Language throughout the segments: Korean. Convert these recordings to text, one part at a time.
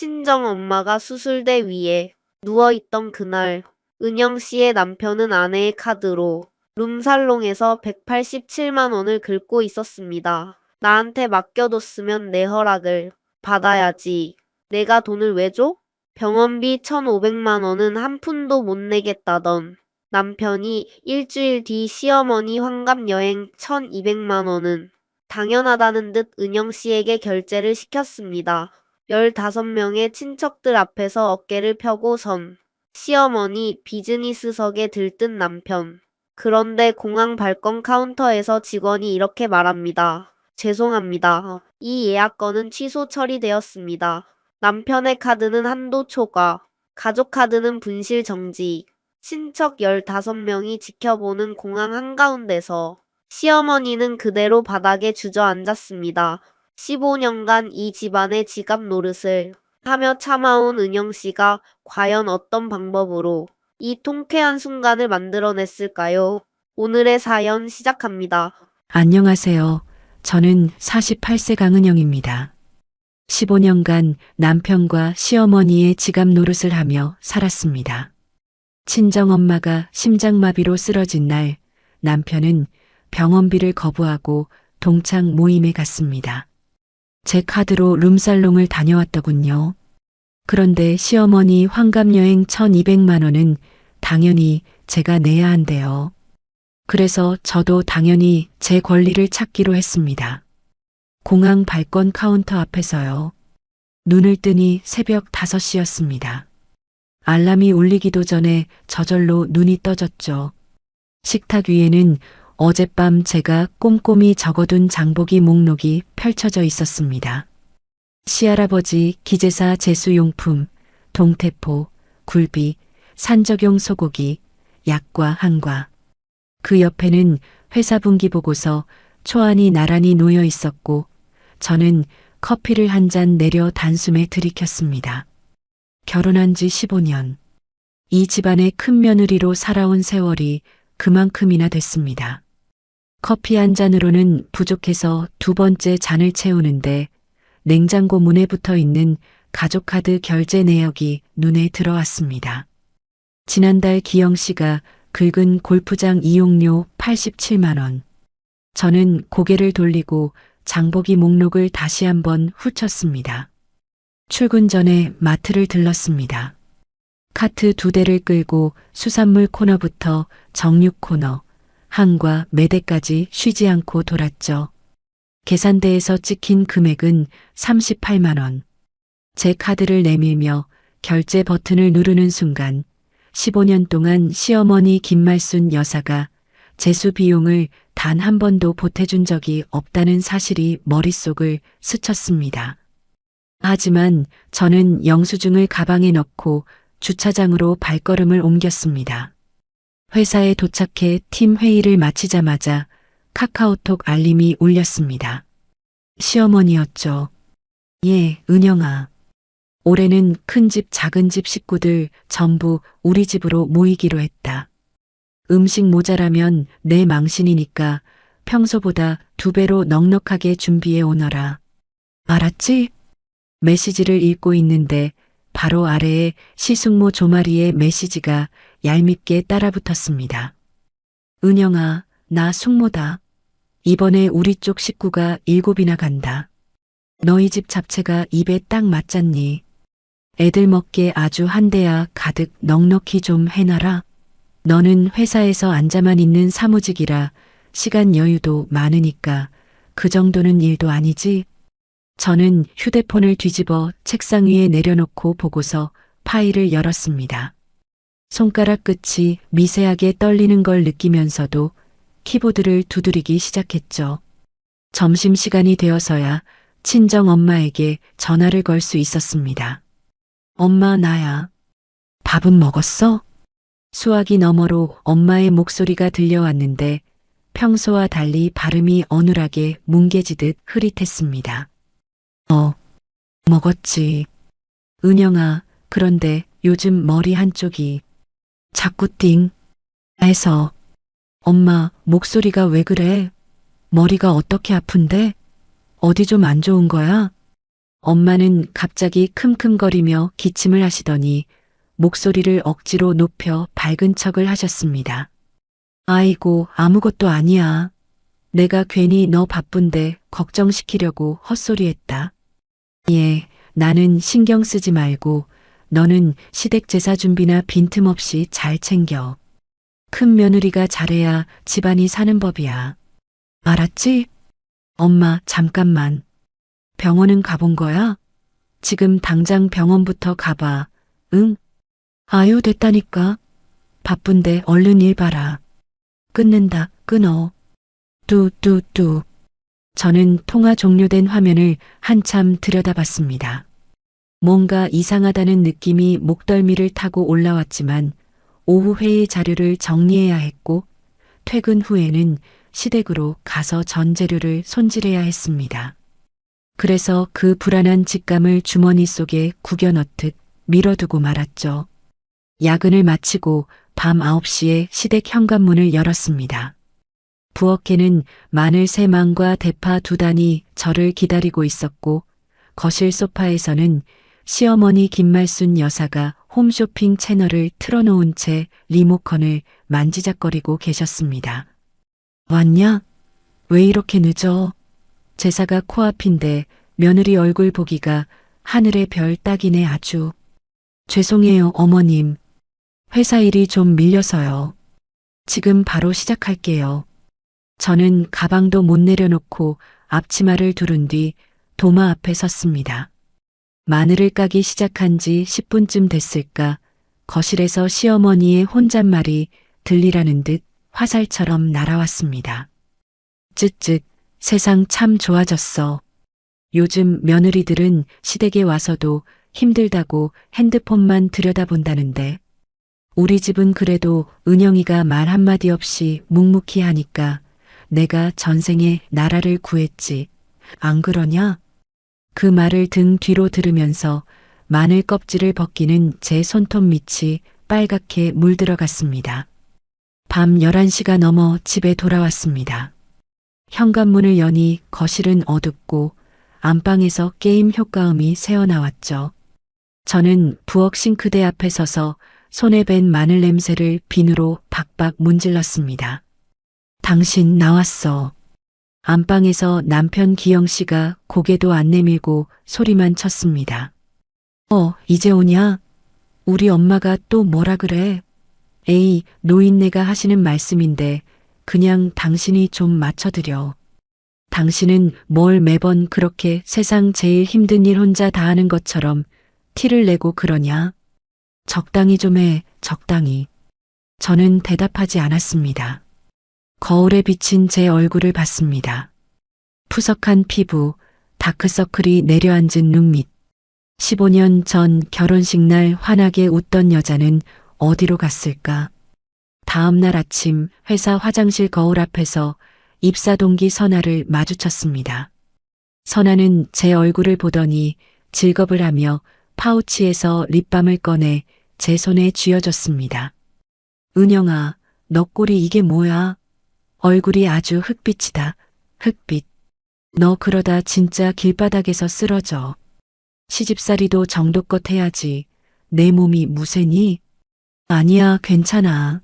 친정 엄마가 수술대 위에 누워있던 그날, 은영 씨의 남편은 아내의 카드로 룸살롱에서 187만 원을 긁고 있었습니다. 나한테 맡겨뒀으면 내 허락을 받아야지. 내가 돈을 왜 줘? 병원비 1,500만 원은 한 푼도 못 내겠다던 남편이 일주일 뒤 시어머니 환갑여행 1,200만 원은 당연하다는 듯 은영 씨에게 결제를 시켰습니다. 15명의 친척들 앞에서 어깨를 펴고선 시어머니 비즈니스석에 들뜬 남편. 그런데 공항 발권 카운터에서 직원이 이렇게 말합니다. 죄송합니다. 이 예약건은 취소 처리되었습니다. 남편의 카드는 한도 초과, 가족 카드는 분실 정지. 친척 15명이 지켜보는 공항 한가운데서 시어머니는 그대로 바닥에 주저앉았습니다. 15년간 이 집안의 지갑 노릇을 하며 참아온 은영 씨가 과연 어떤 방법으로 이 통쾌한 순간을 만들어냈을까요? 오늘의 사연 시작합니다. 안녕하세요. 저는 48세 강은영입니다. 15년간 남편과 시어머니의 지갑 노릇을 하며 살았습니다. 친정엄마가 심장마비로 쓰러진 날 남편은 병원비를 거부하고 동창 모임에 갔습니다. 제 카드로 룸살롱을 다녀왔더군요. 그런데 시어머니 환갑여행 1,200만 원은 당연히 제가 내야 한대요. 그래서 저도 당연히 제 권리를 찾기로 했습니다. 공항 발권 카운터 앞에서요. 눈을 뜨니 새벽 5시였습니다. 알람이 울리기도 전에 저절로 눈이 떠졌죠. 식탁 위에는 어젯밤 제가 꼼꼼히 적어둔 장보기 목록이 펼쳐져 있었습니다. 시할아버지 기제사 제수용품, 동태포, 굴비, 산적용 소고기, 약과 한과. 그 옆에는 회사 분기 보고서 초안이 나란히 놓여 있었고 저는 커피를 한 잔 내려 단숨에 들이켰습니다. 결혼한 지 15년. 이 집안의 큰 며느리로 살아온 세월이 그만큼이나 됐습니다. 커피 한 잔으로는 부족해서 두 번째 잔을 채우는데 냉장고 문에 붙어 있는 가족카드 결제 내역이 눈에 들어왔습니다. 지난달 기영 씨가 긁은 골프장 이용료 87만 원. 저는 고개를 돌리고 장보기 목록을 다시 한번 훑었습니다. 출근 전에 마트를 들렀습니다. 카트 2대를 끌고 수산물 코너부터 정육 코너, 한과 매대까지 쉬지 않고 돌았죠. 계산대에서 찍힌 금액은 38만 원. 제 카드를 내밀며 결제 버튼을 누르는 순간 15년 동안 시어머니 김말순 여사가 제수 비용을 단 한 번도 보태준 적이 없다는 사실이 머릿속을 스쳤습니다. 하지만 저는 영수증을 가방에 넣고 주차장으로 발걸음을 옮겼습니다. 회사에 도착해 팀 회의를 마치자마자 카카오톡 알림이 울렸습니다. 시어머니였죠. 예, 은영아. 올해는 큰 집 작은 집 식구들 전부 우리 집으로 모이기로 했다. 음식 모자라면 내 망신이니까 평소보다 2배로 넉넉하게 준비해 오너라. 알았지? 메시지를 읽고 있는데 바로 아래에 시숙모 조마리의 메시지가 얄밉게 따라붙었습니다. 은영아, 나 숙모다. 이번에 우리 쪽 식구가 7이나 간다. 너희 집 잡채가 입에 딱 맞잖니. 애들 먹게 아주 한대야 가득 넉넉히 좀 해놔라. 너는 회사에서 앉아만 있는 사무직이라 시간 여유도 많으니까 그 정도는 일도 아니지. 저는 휴대폰을 뒤집어 책상 위에 내려놓고 보고서 파일을 열었습니다. 손가락 끝이 미세하게 떨리는 걸 느끼면서도 키보드를 두드리기 시작했죠. 점심시간이 되어서야 친정 엄마에게 전화를 걸 수 있었습니다. 엄마, 나야. 밥은 먹었어? 수화기 너머로 엄마의 목소리가 들려왔는데 평소와 달리 발음이 어눌하게 뭉개지듯 흐릿했습니다. 먹었지. 은영아, 그런데 요즘 머리 한쪽이 자꾸 띵 해서. 엄마, 목소리가 왜 그래? 머리가 어떻게 아픈데? 어디 좀 안 좋은 거야? 엄마는 갑자기 킁킁거리며 기침을 하시더니 목소리를 억지로 높여 밝은 척을 하셨습니다. 아이고, 아무것도 아니야. 내가 괜히 너 바쁜데 걱정시키려고 헛소리했다. 예, 나는 신경 쓰지 말고 너는 시댁 제사 준비나 빈틈없이 잘 챙겨. 큰 며느리가 잘해야 집안이 사는 법이야. 알았지? 엄마, 잠깐만. 병원은 가본 거야? 지금 당장 병원부터 가봐. 응? 아유, 됐다니까. 바쁜데 얼른 일 봐라. 끊는다, 끊어. 뚜뚜뚜. 저는 통화 종료된 화면을 한참 들여다봤습니다. 뭔가 이상하다는 느낌이 목덜미를 타고 올라왔지만 오후 회의 자료를 정리해야 했고 퇴근 후에는 시댁으로 가서 전재료를 손질해야 했습니다. 그래서 그 불안한 직감을 주머니 속에 구겨 넣듯 밀어두고 말았죠. 야근을 마치고 밤 9시에 시댁 현관문을 열었습니다. 부엌에는 마늘 3망과 대파 2단이 저를 기다리고 있었고 거실 소파에서는 시어머니 김말순 여사가 홈쇼핑 채널을 틀어놓은 채 리모컨을 만지작거리고 계셨습니다. 왔냐? 왜 이렇게 늦어? 제사가 코앞인데 며느리 얼굴 보기가 하늘의 별 따기네 아주. 죄송해요 어머님. 회사 일이 좀 밀려서요. 지금 바로 시작할게요. 저는 가방도 못 내려놓고 앞치마를 두른 뒤 도마 앞에 섰습니다. 마늘을 까기 시작한 지 10분쯤 됐을까 거실에서 시어머니의 혼잣말이 들리라는 듯 화살처럼 날아왔습니다. 쯧쯧, 세상 참 좋아졌어. 요즘 며느리들은 시댁에 와서도 힘들다고 핸드폰만 들여다본다는데 우리 집은 그래도 은영이가 말 한마디 없이 묵묵히 하니까 내가 전생에 나라를 구했지. 안 그러냐? 그 말을 등 뒤로 들으면서 마늘 껍질을 벗기는 제 손톱 밑이 빨갛게 물들어갔습니다. 밤 11시가 넘어 집에 돌아왔습니다. 현관문을 여니 거실은 어둡고 안방에서 게임 효과음이 새어나왔죠. 저는 부엌 싱크대 앞에 서서 손에 밴 마늘 냄새를 비누로 박박 문질렀습니다. 당신 나왔어. 안방에서 남편 기영 씨가 고개도 안 내밀고 소리만 쳤습니다. 이제 오냐? 우리 엄마가 또 뭐라 그래? 에이, 노인네가 하시는 말씀인데 그냥 당신이 좀 맞춰드려. 당신은 뭘 매번 그렇게 세상 제일 힘든 일 혼자 다 하는 것처럼 티를 내고 그러냐? 적당히 좀 해, 적당히. 저는 대답하지 않았습니다. 거울에 비친 제 얼굴을 봤습니다. 푸석한 피부, 다크서클이 내려앉은 눈밑. 15년 전 결혼식 날 환하게 웃던 여자는 어디로 갔을까? 다음 날 아침 회사 화장실 거울 앞에서 입사 동기 선아를 마주쳤습니다. 선아는 제 얼굴을 보더니 질겁을 하며 파우치에서 립밤을 꺼내 제 손에 쥐어줬습니다. 은영아, 너 꼴이 이게 뭐야? 얼굴이 아주 흑빛이다. 흑빛. 너 그러다 진짜 길바닥에서 쓰러져. 시집살이도 정도껏 해야지. 내 몸이 무쇠니? 아니야, 괜찮아.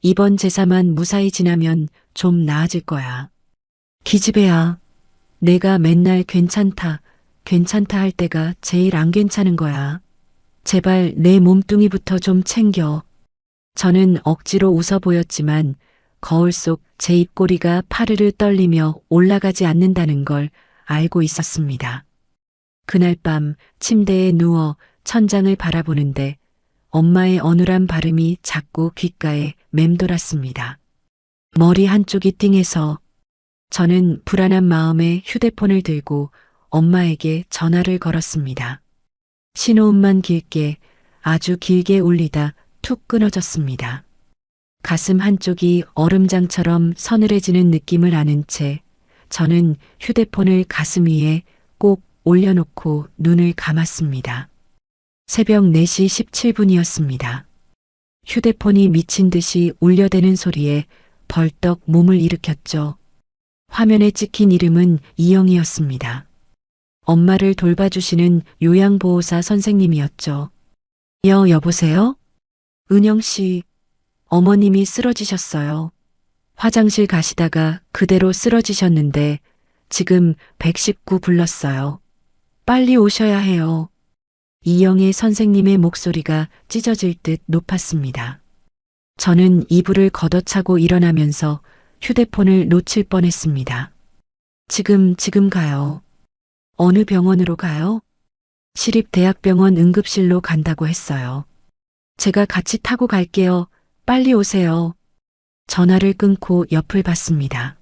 이번 제사만 무사히 지나면 좀 나아질 거야. 기집애야. 내가 맨날 괜찮다, 괜찮다 할 때가 제일 안 괜찮은 거야. 제발 내 몸뚱이부터 좀 챙겨. 저는 억지로 웃어 보였지만 거울 속 제 입꼬리가 파르르 떨리며 올라가지 않는다는 걸 알고 있었습니다. 그날 밤 침대에 누워 천장을 바라보는데 엄마의 어눌한 발음이 자꾸 귓가에 맴돌았습니다. 머리 한쪽이 띵해서 저는 불안한 마음에 휴대폰을 들고 엄마에게 전화를 걸었습니다. 신호음만 길게, 아주 길게 울리다 툭 끊어졌습니다. 가슴 한쪽이 얼음장처럼 서늘해지는 느낌을 아는 채 저는 휴대폰을 가슴 위에 꼭 올려놓고 눈을 감았습니다. 새벽 4시 17분이었습니다. 휴대폰이 미친 듯이 울려대는 소리에 벌떡 몸을 일으켰죠. 화면에 찍힌 이름은 이영이었습니다. 엄마를 돌봐주시는 요양보호사 선생님이었죠. 여보세요? 은영 씨, 어머님이 쓰러지셨어요. 화장실 가시다가 그대로 쓰러지셨는데 지금 119 불렀어요. 빨리 오셔야 해요. 이영애 선생님의 목소리가 찢어질 듯 높았습니다. 저는 이불을 걷어차고 일어나면서 휴대폰을 놓칠 뻔했습니다. 지금 가요. 어느 병원으로 가요? 시립대학병원 응급실로 간다고 했어요. 제가 같이 타고 갈게요. 빨리 오세요. 전화를 끊고 옆을 봤습니다.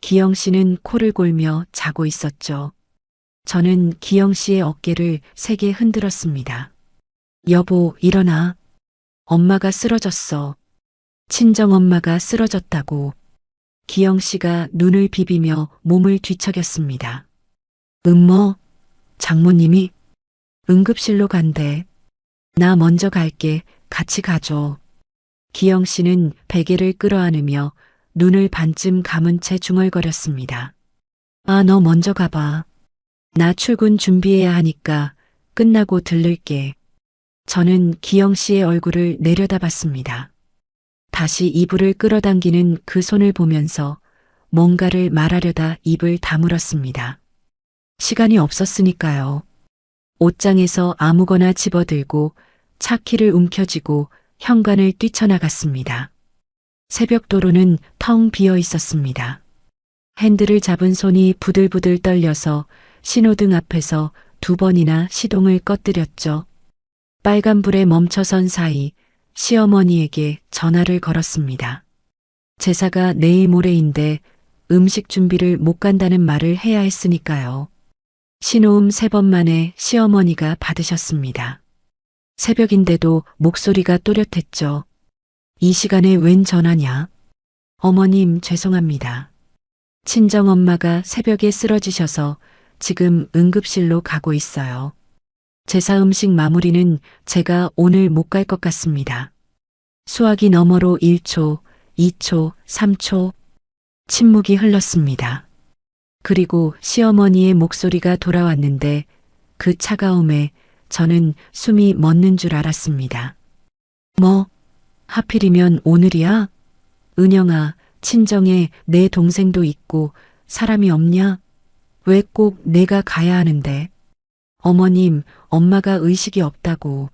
기영 씨는 코를 골며 자고 있었죠. 저는 기영 씨의 어깨를 세게 흔들었습니다. 여보, 일어나. 엄마가 쓰러졌어. 친정엄마가 쓰러졌다고. 기영 씨가 눈을 비비며 몸을 뒤척였습니다. 장모님이 응급실로 간대. 나 먼저 갈게. 같이 가줘. 기영 씨는 베개를 끌어안으며 눈을 반쯤 감은 채 중얼거렸습니다. 너 먼저 가봐. 나 출근 준비해야 하니까 끝나고 들를게. 저는 기영 씨의 얼굴을 내려다봤습니다. 다시 이불을 끌어당기는 그 손을 보면서 뭔가를 말하려다 입을 다물었습니다. 시간이 없었으니까요. 옷장에서 아무거나 집어들고 차 키를 움켜쥐고 현관을 뛰쳐나갔습니다. 새벽 도로는 텅 비어 있었습니다. 핸들을 잡은 손이 부들부들 떨려서 신호등 앞에서 2번이나 시동을 꺼뜨렸죠. 빨간불에 멈춰선 사이 시어머니에게 전화를 걸었습니다. 제사가 내일 모레인데 음식 준비를 못 간다는 말을 해야 했으니까요. 신호음 3번 만에 시어머니가 받으셨습니다. 새벽인데도 목소리가 또렷했죠. 이 시간에 웬 전화냐? 어머님, 죄송합니다. 친정엄마가 새벽에 쓰러지셔서 지금 응급실로 가고 있어요. 제사 음식 마무리는 제가 오늘 못 갈 것 같습니다. 수화기 너머로 1초, 2초, 3초 침묵이 흘렀습니다. 그리고 시어머니의 목소리가 돌아왔는데 그 차가움에 저는 숨이 멎는 줄 알았습니다. 하필이면 오늘이야? 은영아, 친정에 내 동생도 있고 사람이 없냐? 왜 꼭 내가 가야 하는데? 어머님, 엄마가 의식이 없다고.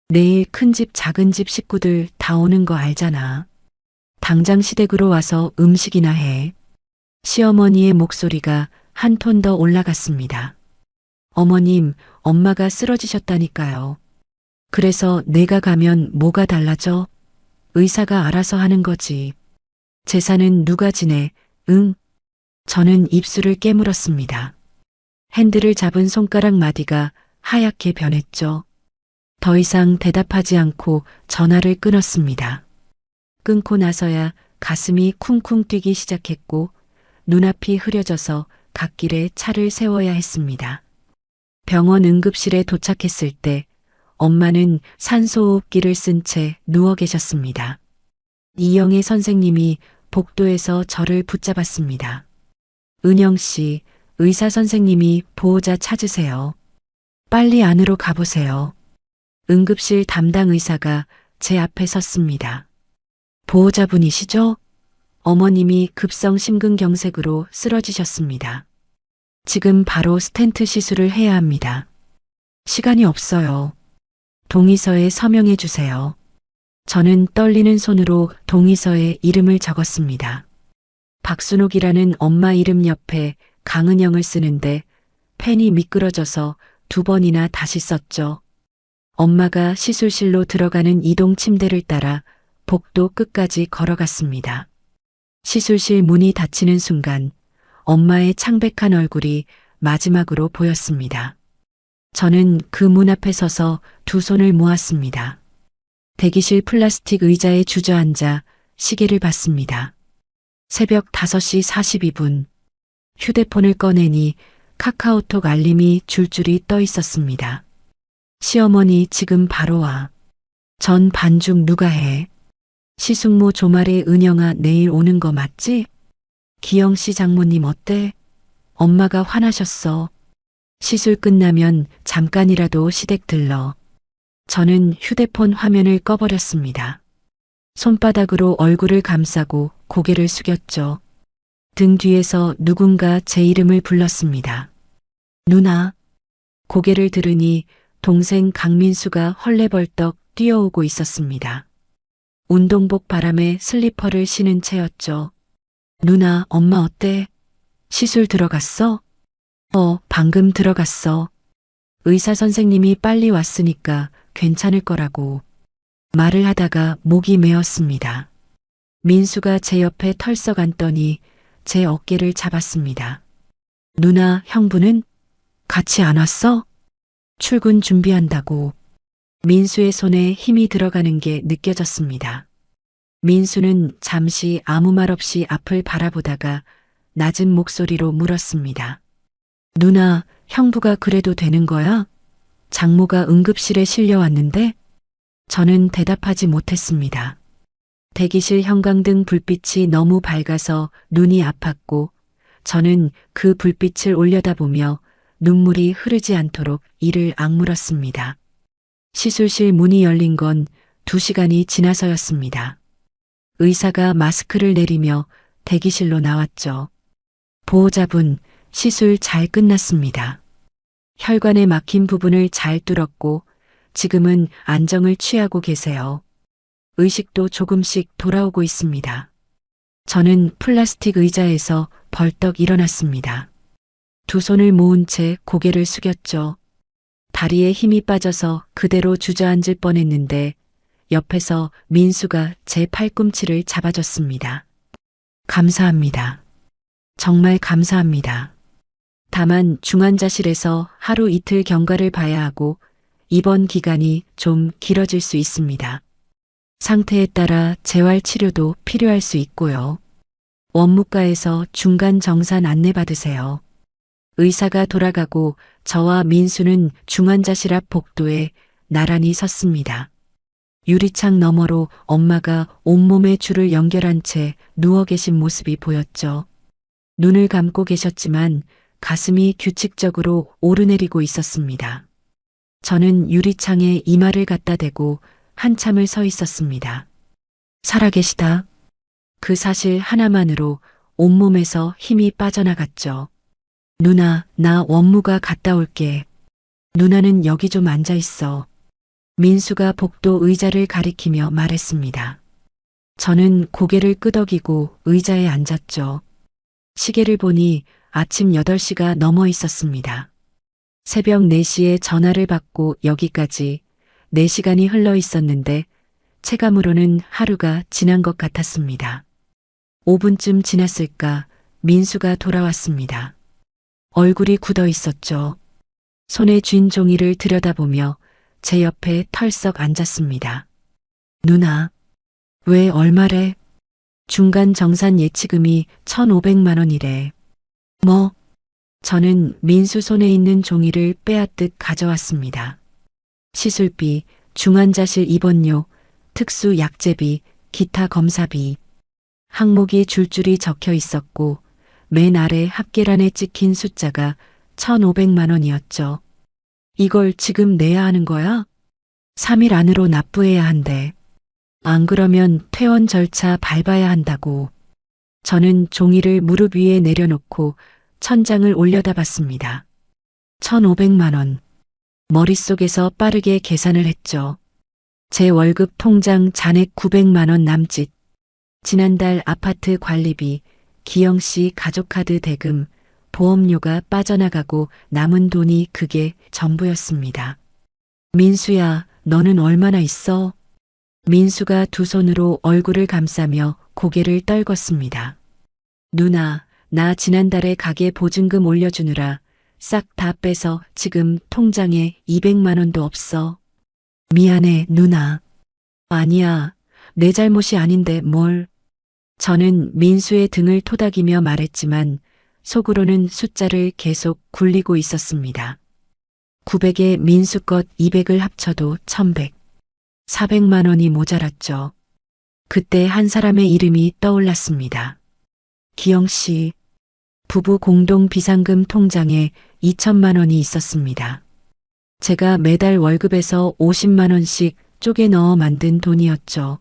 내일 큰 집 작은 집 식구들 다 오는 거 알잖아. 당장 시댁으로 와서 음식이나 해. 시어머니의 목소리가 한 톤 더 올라갔습니다. 어머님, 엄마가 쓰러지셨다니까요. 그래서 내가 가면 뭐가 달라져? 의사가 알아서 하는 거지. 제사는 누가 지내? 응? 저는 입술을 깨물었습니다. 핸들을 잡은 손가락 마디가 하얗게 변했죠. 더 이상 대답하지 않고 전화를 끊었습니다. 끊고 나서야 가슴이 쿵쿵 뛰기 시작했고 눈앞이 흐려져서 갓길에 차를 세워야 했습니다. 병원 응급실에 도착했을 때 엄마는 산소호흡기를 쓴 채 누워 계셨습니다. 이영애 선생님이 복도에서 저를 붙잡았습니다. 은영 씨, 의사 선생님이 보호자 찾으세요. 빨리 안으로 가보세요. 응급실 담당 의사가 제 앞에 섰습니다. 보호자분이시죠? 어머님이 급성 심근경색으로 쓰러지셨습니다. 지금 바로 스텐트 시술을 해야 합니다. 시간이 없어요. 동의서에 서명해 주세요. 저는 떨리는 손으로 동의서에 이름을 적었습니다. 박순옥이라는 엄마 이름 옆에 강은영을 쓰는데 펜이 미끄러져서 2번이나 다시 썼죠. 엄마가 시술실로 들어가는 이동 침대를 따라 복도 끝까지 걸어갔습니다. 시술실 문이 닫히는 순간 엄마의 창백한 얼굴이 마지막으로 보였습니다. 저는 그 문 앞에 서서 2 손을 모았습니다. 대기실 플라스틱 의자에 주저앉아 시계를 봤습니다. 새벽 5시 42분. 휴대폰을 꺼내니 카카오톡 알림이 줄줄이 떠 있었습니다. 시어머니 지금 바로 와. 전 반죽 누가 해? 시숙모 조말에 은영아 내일 오는 거 맞지? 기영 씨 장모님 어때? 엄마가 화나셨어. 시술 끝나면 잠깐이라도 시댁 들러. 저는 휴대폰 화면을 꺼버렸습니다. 손바닥으로 얼굴을 감싸고 고개를 숙였죠. 등 뒤에서 누군가 제 이름을 불렀습니다. 누나. 고개를 들으니 동생 강민수가 헐레벌떡 뛰어오고 있었습니다. 운동복 바람에 슬리퍼를 신은 채였죠. 누나, 엄마 어때? 시술 들어갔어? 방금 들어갔어. 의사 선생님이 빨리 왔으니까 괜찮을 거라고. 말을 하다가 목이 메었습니다. 민수가 제 옆에 털썩 앉더니 제 어깨를 잡았습니다. 누나, 형부는? 같이 안 왔어? 출근 준비한다고. 민수의 손에 힘이 들어가는 게 느껴졌습니다. 민수는 잠시 아무 말 없이 앞을 바라보다가 낮은 목소리로 물었습니다. 누나, 형부가 그래도 되는 거야? 장모가 응급실에 실려왔는데? 저는 대답하지 못했습니다. 대기실 형광등 불빛이 너무 밝아서 눈이 아팠고 저는 그 불빛을 올려다보며 눈물이 흐르지 않도록 이를 악물었습니다. 시술실 문이 열린 건 2시간이 지나서였습니다. 의사가 마스크를 내리며 대기실로 나왔죠. 보호자분, 시술 잘 끝났습니다. 혈관에 막힌 부분을 잘 뚫었고 지금은 안정을 취하고 계세요. 의식도 조금씩 돌아오고 있습니다. 저는 플라스틱 의자에서 벌떡 일어났습니다. 두 손을 모은 채 고개를 숙였죠. 다리에 힘이 빠져서 그대로 주저앉을 뻔했는데 옆에서 민수가 제 팔꿈치를 잡아줬습니다. 감사합니다. 정말 감사합니다. 다만 중환자실에서 하루 이틀 경과를 봐야 하고 입원 기간이 좀 길어질 수 있습니다. 상태에 따라 재활 치료도 필요할 수 있고요. 원무과에서 중간 정산 안내받으세요. 의사가 돌아가고 저와 민수는 중환자실 앞 복도에 나란히 섰습니다. 유리창 너머로 엄마가 온몸에 줄을 연결한 채 누워 계신 모습이 보였죠. 눈을 감고 계셨지만 가슴이 규칙적으로 오르내리고 있었습니다. 저는 유리창에 이마를 갖다 대고 한참을 서 있었습니다. 살아계시다. 그 사실 하나만으로 온몸에서 힘이 빠져나갔죠. 누나, 나 원무가 갔다 올게. 누나는 여기 좀 앉아 있어. 민수가 복도 의자를 가리키며 말했습니다. 저는 고개를 끄덕이고 의자에 앉았죠. 시계를 보니 아침 8시가 넘어 있었습니다. 새벽 4시에 전화를 받고 여기까지 4시간이 흘러 있었는데 체감으로는 하루가 지난 것 같았습니다. 5분쯤 지났을까 민수가 돌아왔습니다. 얼굴이 굳어 있었죠. 손에 쥔 종이를 들여다보며 제 옆에 털썩 앉았습니다. 누나, 왜 얼마래? 중간 정산 예치금이 1,500만 원이래. 뭐? 저는 민수 손에 있는 종이를 빼앗듯 가져왔습니다. 시술비, 중환자실 입원료, 특수 약제비, 기타 검사비. 항목이 줄줄이 적혀 있었고 맨 아래 합계란에 찍힌 숫자가 1,500만 원이었죠. 이걸 지금 내야 하는 거야? 3일 안으로 납부해야 한대. 안 그러면 퇴원 절차 밟아야 한다고. 저는 종이를 무릎 위에 내려놓고 천장을 올려다봤습니다. 1,500만 원. 머릿속에서 빠르게 계산을 했죠. 제 월급 통장 잔액 900만 원 남짓. 지난달 아파트 관리비, 기영 씨 가족카드 대금, 보험료가 빠져나가고 남은 돈이 그게 전부였습니다. 민수야, 너는 얼마나 있어? 민수가 두 손으로 얼굴을 감싸며 고개를 떨궜습니다. 누나, 나 지난달에 가게 보증금 올려주느라 싹 다 빼서 지금 통장에 200만 원도 없어. 미안해, 누나. 아니야, 내 잘못이 아닌데 뭘. 저는 민수의 등을 토닥이며 말했지만 속으로는 숫자를 계속 굴리고 있었습니다. 900에 민수 것 200을 합쳐도 1,100. 400만 원이 모자랐죠. 그때 한 사람의 이름이 떠올랐습니다. 기영 씨. 부부 공동 비상금 통장에 2천만 원이 있었습니다. 제가 매달 월급에서 50만 원씩 쪼개 넣어 만든 돈이었죠.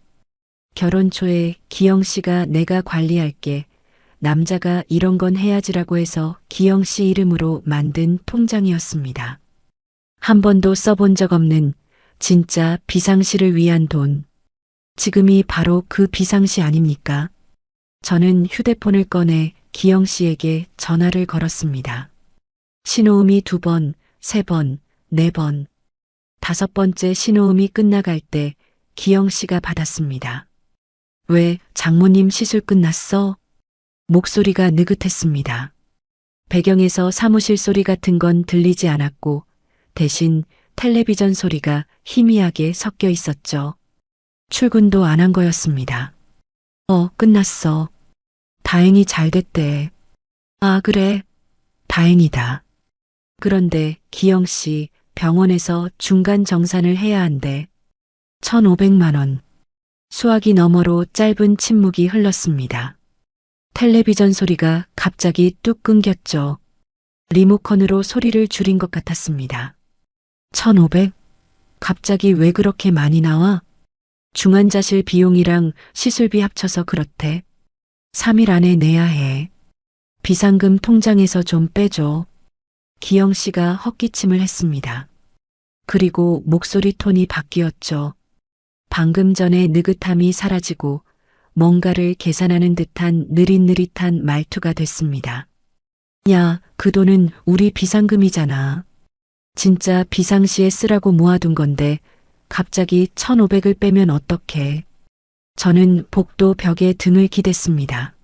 결혼 초에 기영 씨가 내가 관리할게. 남자가 이런 건 해야지라고 해서 기영 씨 이름으로 만든 통장이었습니다. 한 번도 써본 적 없는 진짜 비상시를 위한 돈. 지금이 바로 그 비상시 아닙니까? 저는 휴대폰을 꺼내 기영 씨에게 전화를 걸었습니다. 신호음이 2번, 3번, 4번. 5번째 신호음이 끝나갈 때 기영 씨가 받았습니다. 왜 장모님 시술 끝났어? 목소리가 느긋했습니다. 배경에서 사무실 소리 같은 건 들리지 않았고 대신 텔레비전 소리가 희미하게 섞여 있었죠. 출근도 안 한 거였습니다. 끝났어. 다행히 잘 됐대. 아, 그래. 다행이다. 그런데 기영 씨 병원에서 중간 정산을 해야 한대. 1,500만 원. 수화기 너머로 짧은 침묵이 흘렀습니다. 텔레비전 소리가 갑자기 뚝 끊겼죠. 리모컨으로 소리를 줄인 것 같았습니다. 1,500? 갑자기 왜 그렇게 많이 나와? 중환자실 비용이랑 시술비 합쳐서 그렇대. 3일 안에 내야 해. 비상금 통장에서 좀 빼줘. 기영 씨가 헛기침을 했습니다. 그리고 목소리 톤이 바뀌었죠. 방금 전에 느긋함이 사라지고 뭔가를 계산하는 듯한 느릿느릿한 말투가 됐습니다. 야, 그 돈은 우리 비상금이잖아. 진짜 비상시에 쓰라고 모아둔 건데 갑자기 1,500을 빼면 어떡해. 저는 복도 벽에 등을 기댔습니다.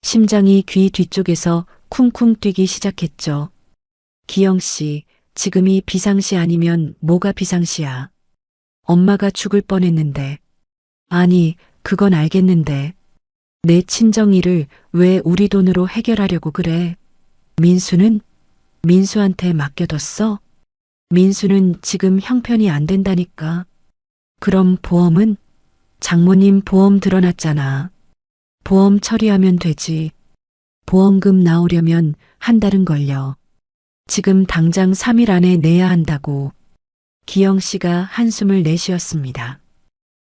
심장이 귀 뒤쪽에서 쿵쿵 뛰기 시작했죠. 기영 씨, 지금이 비상시 아니면 뭐가 비상시야? 엄마가 죽을 뻔했는데. 아니, 그건 알겠는데. 내 친정일을 왜 우리 돈으로 해결하려고 그래? 민수는? 민수한테 맡겨뒀어? 민수는 지금 형편이 안 된다니까. 그럼 보험은? 장모님 보험 들어놨잖아. 보험 처리하면 되지. 보험금 나오려면 한 달은 걸려. 지금 당장 3일 안에 내야 한다고. 기영 씨가 한숨을 내쉬었습니다.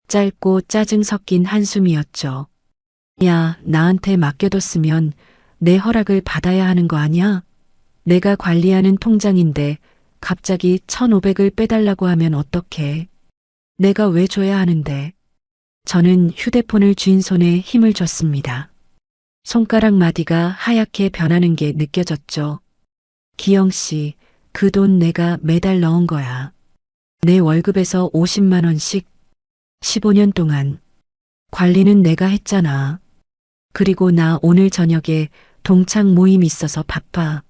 짧고 짜증 섞인 한숨이었죠. 야, 나한테 맡겨뒀으면 내 허락을 받아야 하는 거 아니야? 내가 관리하는 통장인데 갑자기 1,500을 빼달라고 하면 어떡해? 내가 왜 줘야 하는데? 저는 휴대폰을 쥔 손에 힘을 줬습니다. 손가락 마디가 하얗게 변하는 게 느껴졌죠. 기영 씨, 그 돈 내가 매달 넣은 거야. 내 월급에서 50만 원씩 15년 동안. 관리는 내가 했잖아. 그리고 나 오늘 저녁에 동창 모임 있어서 바빠.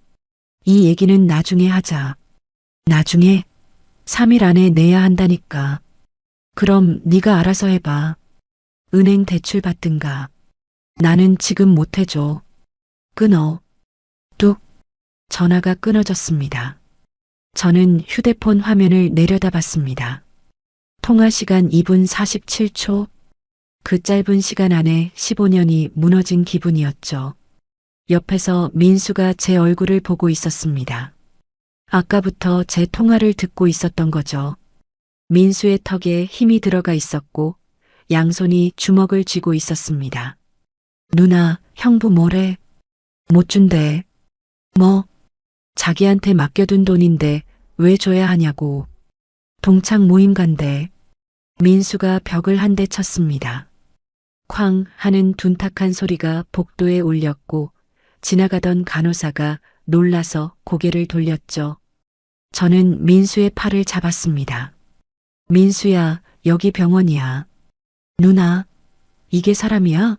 이 얘기는 나중에 하자. 나중에? 3일 안에 내야 한다니까. 그럼 네가 알아서 해봐. 은행 대출 받든가. 나는 지금 못 해줘. 끊어. 뚝. 전화가 끊어졌습니다. 저는 휴대폰 화면을 내려다봤습니다. 통화 시간 2분 47초. 그 짧은 시간 안에 15년이 무너진 기분이었죠. 옆에서 민수가 제 얼굴을 보고 있었습니다. 아까부터 제 통화를 듣고 있었던 거죠. 민수의 턱에 힘이 들어가 있었고 양손이 주먹을 쥐고 있었습니다. 누나, 형부 뭐래? 못 준대. 뭐? 자기한테 맡겨둔 돈인데 왜 줘야 하냐고. 동창 모임 간대. 민수가 벽을 한 대 쳤습니다. 쾅 하는 둔탁한 소리가 복도에 울렸고 지나가던 간호사가 놀라서 고개를 돌렸죠. 저는 민수의 팔을 잡았습니다. 민수야, 여기 병원이야. 누나, 이게 사람이야?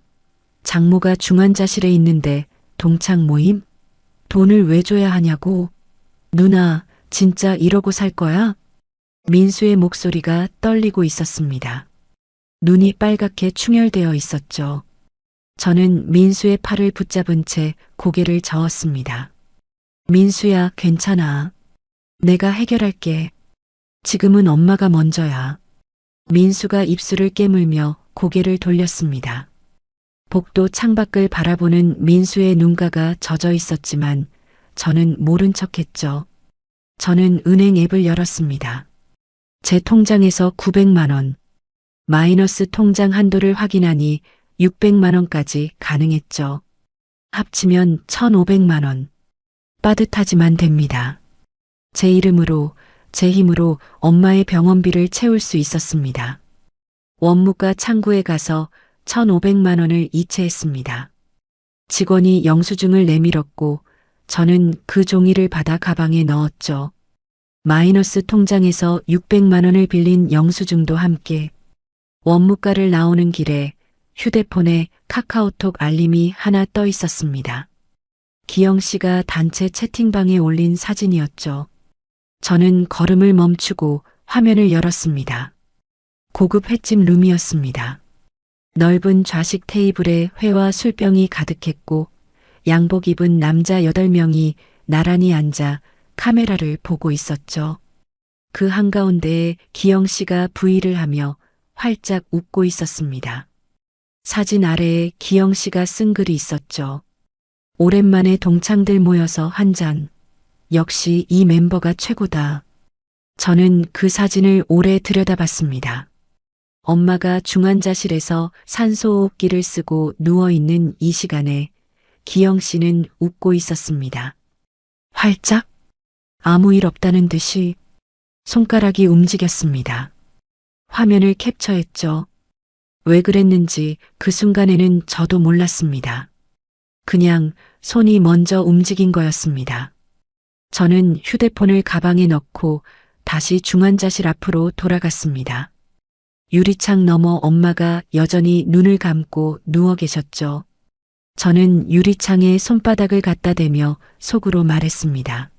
장모가 중환자실에 있는데 동창 모임? 돈을 왜 줘야 하냐고. 누나, 진짜 이러고 살 거야? 민수의 목소리가 떨리고 있었습니다. 눈이 빨갛게 충혈되어 있었죠. 저는 민수의 팔을 붙잡은 채 고개를 저었습니다. 민수야, 괜찮아. 내가 해결할게. 지금은 엄마가 먼저야. 민수가 입술을 깨물며 고개를 돌렸습니다. 복도 창밖을 바라보는 민수의 눈가가 젖어 있었지만 저는 모른 척했죠. 저는 은행 앱을 열었습니다. 제 통장에서 900만 원, 마이너스 통장 한도를 확인하니 600만 원까지 가능했죠. 합치면 1,500만 원. 빠듯하지만 됩니다. 제 이름으로, 제 힘으로 엄마의 병원비를 채울 수 있었습니다. 원무과 창구에 가서 1,500만 원을 이체했습니다. 직원이 영수증을 내밀었고 저는 그 종이를 받아 가방에 넣었죠. 마이너스 통장에서 600만 원을 빌린 영수증도 함께. 원무과를 나오는 길에 휴대폰에 카카오톡 알림이 하나 떠 있었습니다. 기영 씨가 단체 채팅방에 올린 사진이었죠. 저는 걸음을 멈추고 화면을 열었습니다. 고급 횟집 룸이었습니다. 넓은 좌식 테이블에 회와 술병이 가득했고 양복 입은 남자 8명이 나란히 앉아 카메라를 보고 있었죠. 그 한가운데에 기영 씨가 부의를 하며 활짝 웃고 있었습니다. 사진 아래에 기영 씨가 쓴 글이 있었죠. 오랜만에 동창들 모여서 한 잔. 역시 이 멤버가 최고다. 저는 그 사진을 오래 들여다봤습니다. 엄마가 중환자실에서 산소호흡기를 쓰고 누워있는 이 시간에 기영 씨는 웃고 있었습니다. 활짝? 아무 일 없다는 듯이 손가락이 움직였습니다. 화면을 캡처했죠. 왜 그랬는지 그 순간에는 저도 몰랐습니다. 그냥 손이 먼저 움직인 거였습니다. 저는 휴대폰을 가방에 넣고 다시 중환자실 앞으로 돌아갔습니다. 유리창 너머 엄마가 여전히 눈을 감고 누워 계셨죠. 저는 유리창에 손바닥을 갖다 대며 속으로 말했습니다.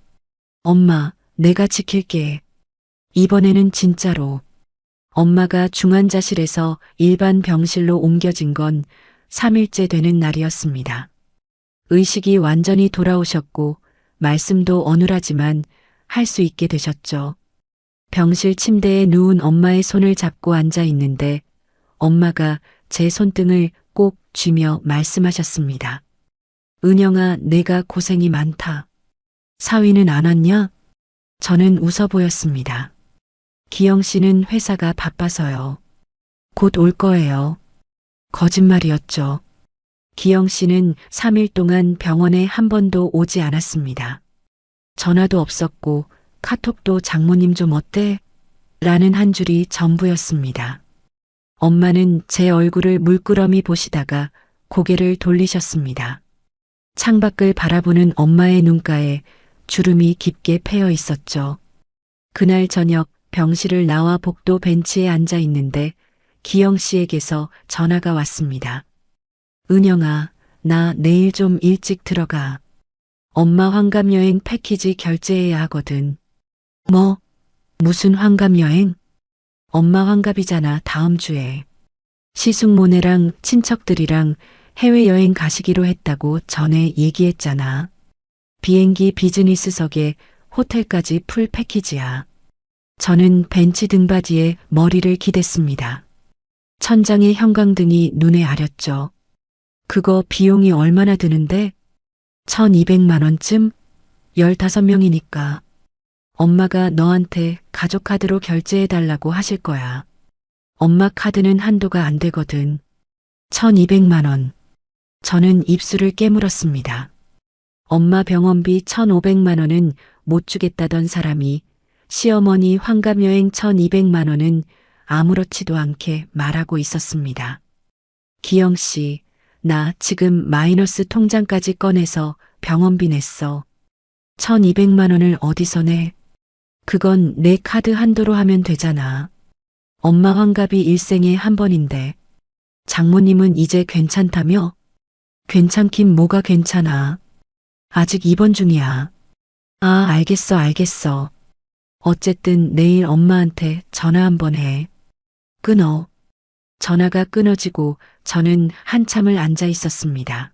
엄마, 내가 지킬게. 이번에는 진짜로. 엄마가 중환자실에서 일반 병실로 옮겨진 건 3일째 되는 날이었습니다. 의식이 완전히 돌아오셨고 말씀도 어눌하지만 할 수 있게 되셨죠. 병실 침대에 누운 엄마의 손을 잡고 앉아 있는데 엄마가 제 손등을 꼭 쥐며 말씀하셨습니다. 은영아, 내가 고생이 많다. 사위는 안 왔냐? 저는 웃어 보였습니다. 기영 씨는 회사가 바빠서요. 곧 올 거예요. 거짓말이었죠. 기영 씨는 3일 동안 병원에 한 번도 오지 않았습니다. 전화도 없었고 카톡도 장모님 좀 어때? 라는 한 줄이 전부였습니다. 엄마는 제 얼굴을 물끄러미 보시다가 고개를 돌리셨습니다. 창밖을 바라보는 엄마의 눈가에 주름이 깊게 패여 있었죠. 그날 저녁 병실을 나와 복도 벤치에 앉아 있는데 기영 씨에게서 전화가 왔습니다. 은영아, 나 내일 좀 일찍 들어가. 엄마 환갑여행 패키지 결제해야 하거든. 뭐? 무슨 환갑여행? 엄마 환갑이잖아, 다음 주에. 시숙모네랑 친척들이랑 해외여행 가시기로 했다고 전에 얘기했잖아. 비행기 비즈니스석에 호텔까지 풀 패키지야. 저는 벤치 등받이에 머리를 기댔습니다. 천장의 형광등이 눈에 아렸죠. 그거 비용이 얼마나 드는데? 1,200만 원쯤? 15명이니까. 엄마가 너한테 가족카드로 결제해달라고 하실 거야. 엄마 카드는 한도가 안 되거든. 1,200만 원. 저는 입술을 깨물었습니다. 엄마 병원비 1,500만 원은 못 주겠다던 사람이 시어머니 환갑여행 1,200만 원은 아무렇지도 않게 말하고 있었습니다. 기영 씨, 나 지금 마이너스 통장까지 꺼내서 병원비 냈어. 1,200만 원을 어디서 내? 그건 내 카드 한도로 하면 되잖아. 엄마 환갑이 일생에 한 번인데. 장모님은 이제 괜찮다며? 괜찮긴 뭐가 괜찮아. 아직 입원 중이야. 아, 알겠어. 어쨌든 내일 엄마한테 전화 한번 해. 끊어. 전화가 끊어지고 저는 한참을 앉아 있었습니다.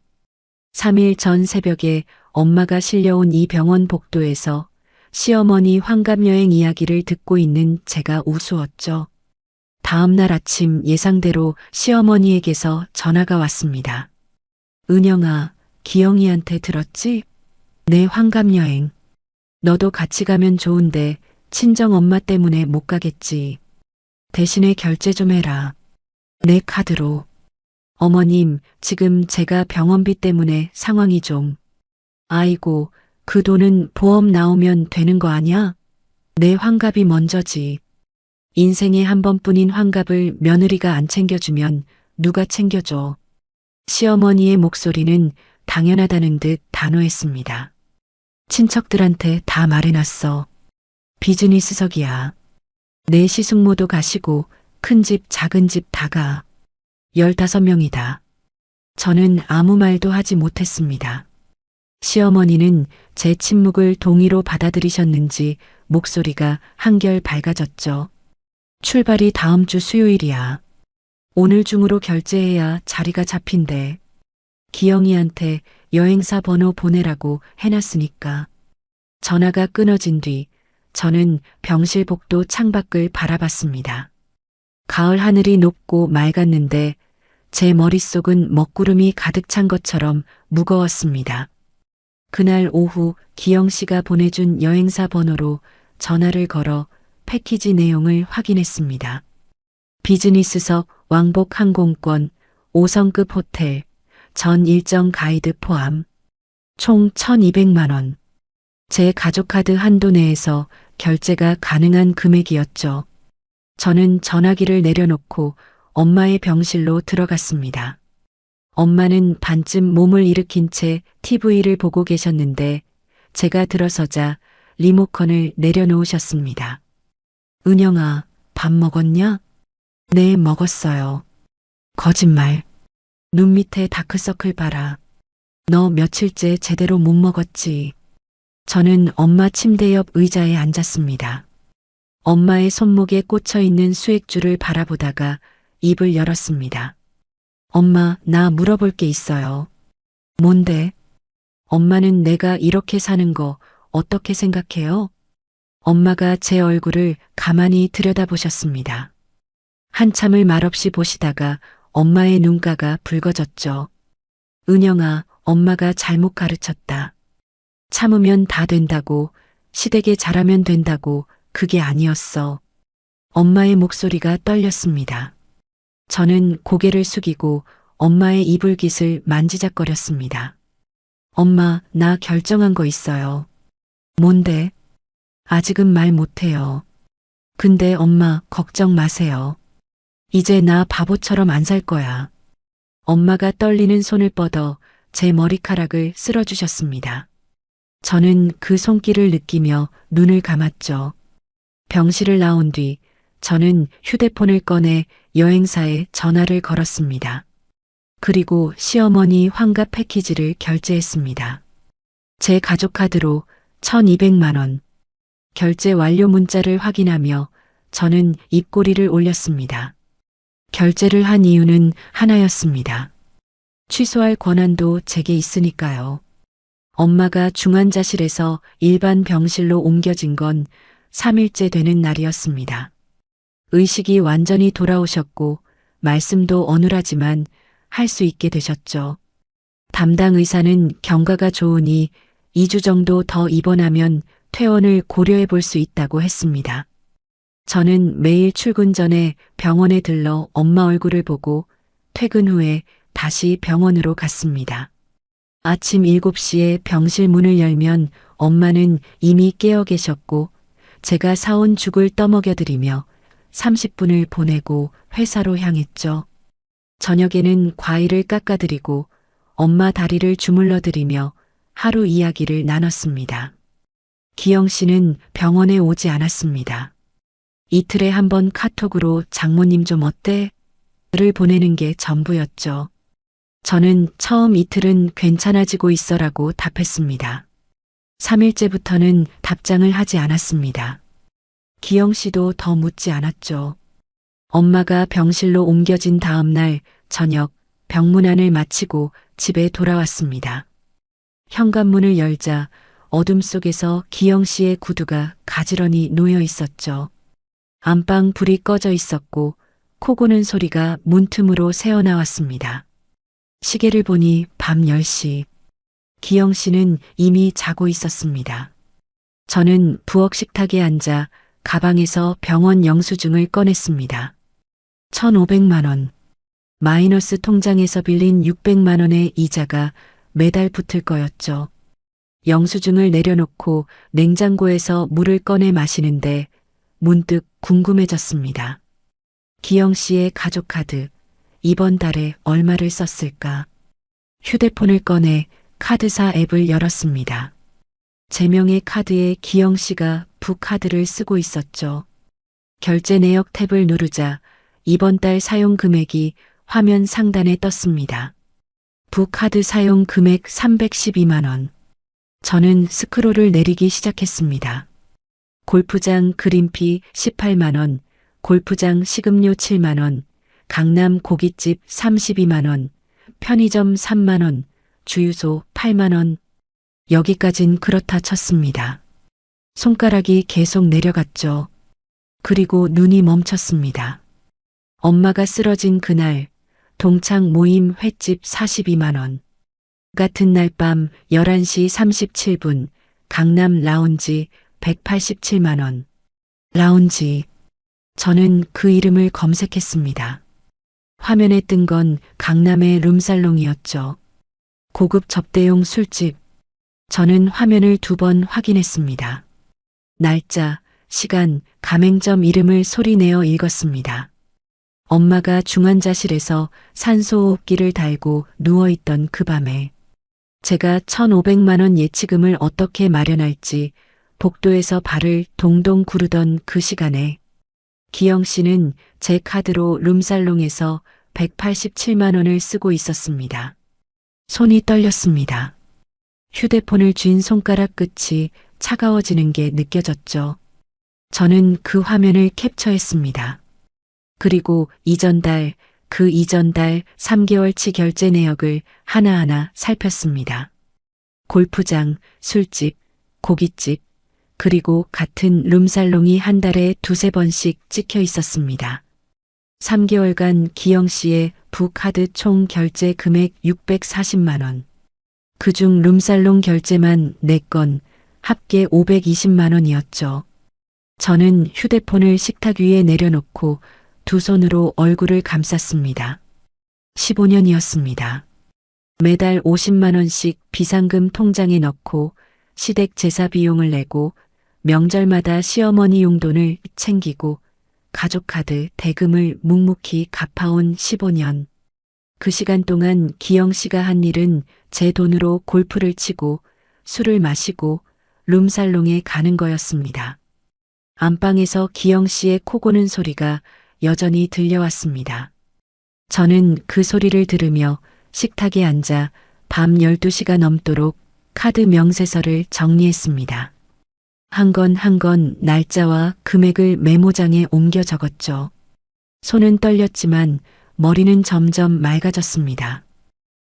3일 전 새벽에 엄마가 실려온 이 병원 복도에서 시어머니 환갑여행 이야기를 듣고 있는 제가 우스웠죠. 다음 날 아침 예상대로 시어머니에게서 전화가 왔습니다. 은영아, 기영이한테 들었지? 내 환갑 여행. 너도 같이 가면 좋은데 친정 엄마 때문에 못 가겠지. 대신에 결제 좀 해라. 내 카드로. 어머님, 지금 제가 병원비 때문에 상황이 좀. 아이고, 그 돈은 보험 나오면 되는 거 아냐? 내 환갑이 먼저지. 인생에 한 번뿐인 환갑을 며느리가 안 챙겨주면 누가 챙겨줘. 시어머니의 목소리는 당연하다는 듯 단호했습니다. 친척들한테 다 말해놨어. 비즈니스석이야. 내 시숙모도 가시고 큰 집 작은 집 다 가. 15명이다. 저는 아무 말도 하지 못했습니다. 시어머니는 제 침묵을 동의로 받아들이셨는지 목소리가 한결 밝아졌죠. 출발이 다음 주 수요일이야. 오늘 중으로 결제해야 자리가 잡힌대. 기영이한테 여행사 번호 보내라고 해놨으니까. 전화가 끊어진 뒤 저는 병실 복도 창밖을 바라봤습니다. 가을 하늘이 높고 맑았는데 제 머릿속은 먹구름이 가득 찬 것처럼 무거웠습니다. 그날 오후 기영 씨가 보내준 여행사 번호로 전화를 걸어 패키지 내용을 확인했습니다. 비즈니스석 왕복 항공권, 5성급 호텔, 전 일정 가이드 포함, 총 1,200만 원. 제 가족카드 한도 내에서 결제가 가능한 금액이었죠. 저는 전화기를 내려놓고 엄마의 병실로 들어갔습니다. 엄마는 반쯤 몸을 일으킨 채 TV를 보고 계셨는데 제가 들어서자 리모컨을 내려놓으셨습니다. 은영아, 밥 먹었냐? 네, 먹었어요. 거짓말. 눈 밑에 다크서클 봐라. 너 며칠째 제대로 못 먹었지. 저는 엄마 침대 옆 의자에 앉았습니다. 엄마의 손목에 꽂혀 있는 수액줄을 바라보다가 입을 열었습니다. 엄마, 나 물어볼 게 있어요. 뭔데? 엄마는 내가 이렇게 사는 거 어떻게 생각해요? 엄마가 제 얼굴을 가만히 들여다보셨습니다. 한참을 말없이 보시다가 엄마의 눈가가 붉어졌죠. 은영아, 엄마가 잘못 가르쳤다. 참으면 다 된다고, 시댁에 잘하면 된다고, 그게 아니었어. 엄마의 목소리가 떨렸습니다. 저는 고개를 숙이고 엄마의 이불깃을 만지작거렸습니다. 엄마, 나 결정한 거 있어요. 뭔데? 아직은 말 못해요. 근데 엄마, 걱정 마세요. 이제 나 바보처럼 안 살 거야. 엄마가 떨리는 손을 뻗어 제 머리카락을 쓸어주셨습니다. 저는 그 손길을 느끼며 눈을 감았죠. 병실을 나온 뒤 저는 휴대폰을 꺼내 여행사에 전화를 걸었습니다. 그리고 시어머니 환갑 패키지를 결제했습니다. 제 가족카드로 1,200만 원. 결제 완료 문자를 확인하며 저는 입꼬리를 올렸습니다. 결제를 한 이유는 하나였습니다. 취소할 권한도 제게 있으니까요. 엄마가 중환자실에서 일반 병실로 옮겨진 건 3일째 되는 날이었습니다. 의식이 완전히 돌아오셨고 말씀도 어눌하지만 할 수 있게 되셨죠. 담당 의사는 경과가 좋으니 2주 정도 더 입원하면 퇴원을 고려해 볼 수 있다고 했습니다. 저는 매일 출근 전에 병원에 들러 엄마 얼굴을 보고 퇴근 후에 다시 병원으로 갔습니다. 아침 7시에 병실 문을 열면 엄마는 이미 깨어 계셨고 제가 사온 죽을 떠먹여드리며 30분을 보내고 회사로 향했죠. 저녁에는 과일을 깎아드리고 엄마 다리를 주물러드리며 하루 이야기를 나눴습니다. 기영 씨는 병원에 오지 않았습니다. 이틀에 한 번 카톡으로 장모님 좀 어때? 를 보내는 게 전부였죠. 저는 처음 이틀은 괜찮아지고 있어라고 답했습니다. 3일째부터는 답장을 하지 않았습니다. 기영 씨도 더 묻지 않았죠. 엄마가 병실로 옮겨진 다음 날 저녁 병문안을 마치고 집에 돌아왔습니다. 현관문을 열자 어둠 속에서 기영 씨의 구두가 가지런히 놓여 있었죠. 안방 불이 꺼져 있었고 코 고는 소리가 문틈으로 새어나왔습니다. 시계를 보니 밤 10시. 기영 씨는 이미 자고 있었습니다. 저는 부엌 식탁에 앉아 가방에서 병원 영수증을 꺼냈습니다. 1,500만 원. 마이너스 통장에서 빌린 600만 원의 이자가 매달 붙을 거였죠. 영수증을 내려놓고 냉장고에서 물을 꺼내 마시는데 문득 궁금해졌습니다. 기영 씨의 가족카드, 이번 달에 얼마를 썼을까? 휴대폰을 꺼내 카드사 앱을 열었습니다. 제 명의 카드에 기영 씨가 부카드를 쓰고 있었죠. 결제 내역 탭을 누르자 이번 달 사용 금액이 화면 상단에 떴습니다. 부카드 사용 금액 312만 원. 저는 스크롤을 내리기 시작했습니다. 골프장 그린피 18만 원, 골프장 식음료 7만 원, 강남 고깃집 32만 원, 편의점 3만 원, 주유소 8만 원. 여기까진 그렇다 쳤습니다. 손가락이 계속 내려갔죠. 그리고 눈이 멈췄습니다. 엄마가 쓰러진 그날 동창 모임 횟집 42만 원. 같은 날 밤 11시 37분 강남 라운지 187만 원. 라운지. 저는 그 이름을 검색했습니다. 화면에 뜬 건 강남의 룸살롱이었죠. 고급 접대용 술집. 저는 화면을 2번 확인했습니다. 날짜, 시간, 가맹점 이름을 소리내어 읽었습니다. 엄마가 중환자실에서 산소호흡기를 달고 누워있던 그 밤에 제가 1,500만 원 예치금을 어떻게 마련할지 복도에서 발을 동동 구르던 그 시간에 기영 씨는 제 카드로 룸살롱에서 187만 원을 쓰고 있었습니다. 손이 떨렸습니다. 휴대폰을 쥔 손가락 끝이 차가워지는 게 느껴졌죠. 저는 그 화면을 캡처했습니다. 그리고 이전 달, 그 이전 달 3개월치 결제 내역을 하나하나 살폈습니다. 골프장, 술집, 고깃집, 그리고 같은 룸살롱이 한 달에 2~3번씩 찍혀 있었습니다. 3개월간 기영 씨의 부카드 총 결제 금액 640만 원. 그중 룸살롱 결제만 4건, 합계 520만 원이었죠. 저는 휴대폰을 식탁 위에 내려놓고 2 손으로 얼굴을 감쌌습니다. 15년이었습니다. 매달 50만 원씩 비상금 통장에 넣고 시댁 제사 비용을 내고 명절마다 시어머니 용돈을 챙기고 가족카드 대금을 묵묵히 갚아온 15년. 그 시간 동안 기영 씨가 한 일은 제 돈으로 골프를 치고 술을 마시고 룸살롱에 가는 거였습니다. 안방에서 기영 씨의 코 고는 소리가 여전히 들려왔습니다. 저는 그 소리를 들으며 식탁에 앉아 밤 12시가 넘도록 카드 명세서를 정리했습니다. 한 건 한 건 날짜와 금액을 메모장에 옮겨 적었죠. 손은 떨렸지만 머리는 점점 맑아졌습니다.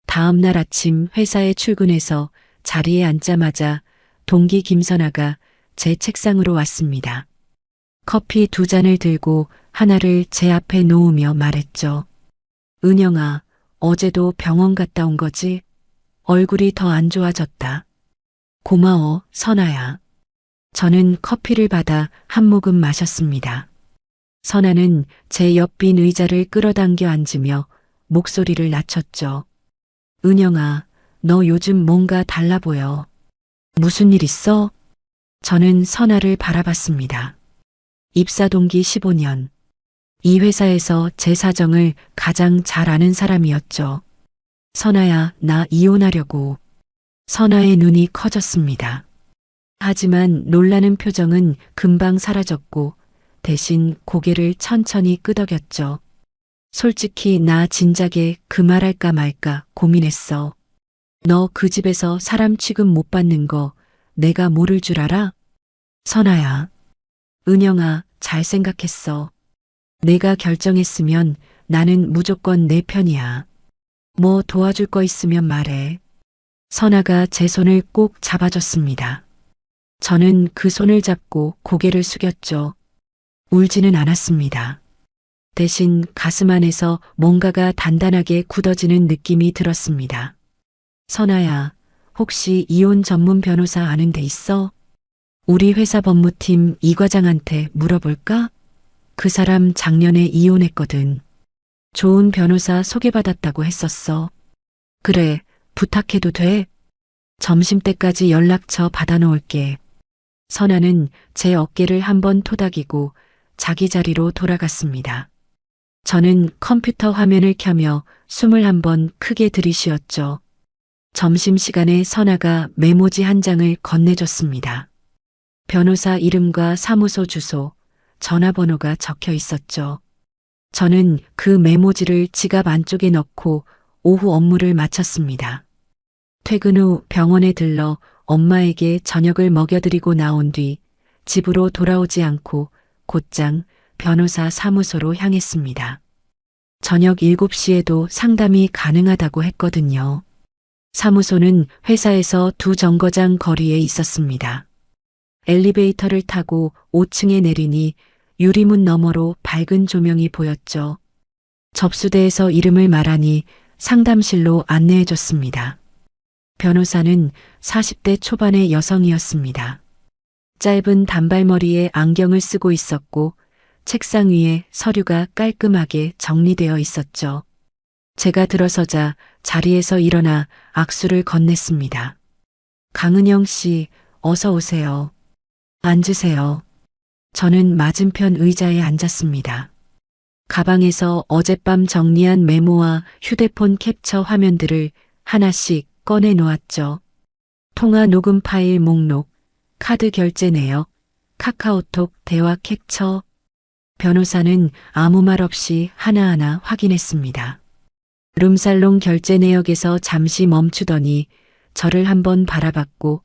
다음 날 아침 회사에 출근해서 자리에 앉자마자 동기 김선아가 제 책상으로 왔습니다. 커피 2잔을 들고 하나를 제 앞에 놓으며 말했죠. 은영아, 어제도 병원 갔다 온 거지? 얼굴이 더 안 좋아졌다. 고마워, 선아야. 저는 커피를 받아 한 모금 마셨습니다. 선아는 제 옆 빈 의자를 끌어당겨 앉으며 목소리를 낮췄죠. 은영아, 너 요즘 뭔가 달라 보여. 무슨 일 있어? 저는 선아를 바라봤습니다. 입사 동기 15년. 이 회사에서 제 사정을 가장 잘 아는 사람이었죠. 선아야, 나 이혼하려고. 선아의 눈이 커졌습니다. 하지만 놀라는 표정은 금방 사라졌고 대신 고개를 천천히 끄덕였죠. 솔직히 나 진작에 그 말할까 말까 고민했어. 너 그 집에서 사람 취급 못 받는 거 내가 모를 줄 알아? 선아야. 은영아, 잘 생각했어. 내가 결정했으면 나는 무조건 내 편이야. 뭐 도와줄 거 있으면 말해. 선아가 제 손을 꼭 잡아줬습니다. 저는 그 손을 잡고 고개를 숙였죠. 울지는 않았습니다. 대신 가슴 안에서 뭔가가 단단하게 굳어지는 느낌이 들었습니다. 선아야, 혹시 이혼 전문 변호사 아는 데 있어? 우리 회사 법무팀 이 과장한테 물어볼까? 그 사람 작년에 이혼했거든. 좋은 변호사 소개받았다고 했었어. 그래, 부탁해도 돼? 점심때까지 연락처 받아놓을게. 선아는 제 어깨를 한번 토닥이고 자기 자리로 돌아갔습니다. 저는 컴퓨터 화면을 켜며 숨을 한번 크게 들이쉬었죠. 점심시간에 선아가 메모지 한 장을 건네줬습니다. 변호사 이름과 사무소 주소, 전화번호가 적혀 있었죠. 저는 그 메모지를 지갑 안쪽에 넣고 오후 업무를 마쳤습니다. 퇴근 후 병원에 들러 엄마에게 저녁을 먹여드리고 나온 뒤 집으로 돌아오지 않고 곧장 변호사 사무소로 향했습니다. 저녁 7시에도 상담이 가능하다고 했거든요. 사무소는 회사에서 2정거장 거리에 있었습니다. 엘리베이터를 타고 5층에 내리니 유리문 너머로 밝은 조명이 보였죠. 접수대에서 이름을 말하니 상담실로 안내해줬습니다. 변호사는 40대 초반의 여성이었습니다. 짧은 단발머리에 안경을 쓰고 있었고 책상 위에 서류가 깔끔하게 정리되어 있었죠. 제가 들어서자 자리에서 일어나 악수를 건넸습니다. 강은영 씨, 어서 오세요. 앉으세요. 저는 맞은편 의자에 앉았습니다. 가방에서 어젯밤 정리한 메모와 휴대폰 캡처 화면들을 하나씩 꺼내 놓았죠. 통화 녹음 파일 목록, 카드 결제 내역, 카카오톡 대화 캡처. 변호사는 아무 말 없이 하나하나 확인했습니다. 룸살롱 결제 내역에서 잠시 멈추더니 저를 한번 바라봤고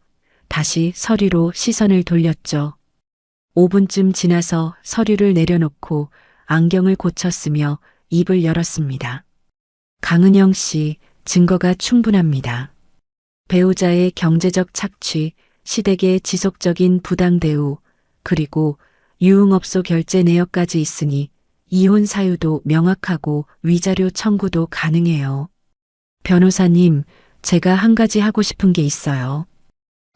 다시 서류로 시선을 돌렸죠. 5분쯤 지나서 서류를 내려놓고 안경을 고쳤으며 입을 열었습니다. 강은영 씨, 증거가 충분합니다. 배우자의 경제적 착취, 시댁의 지속적인 부당 대우, 그리고 유흥업소 결제 내역까지 있으니 이혼 사유도 명확하고 위자료 청구도 가능해요. 변호사님, 제가 한 가지 하고 싶은 게 있어요.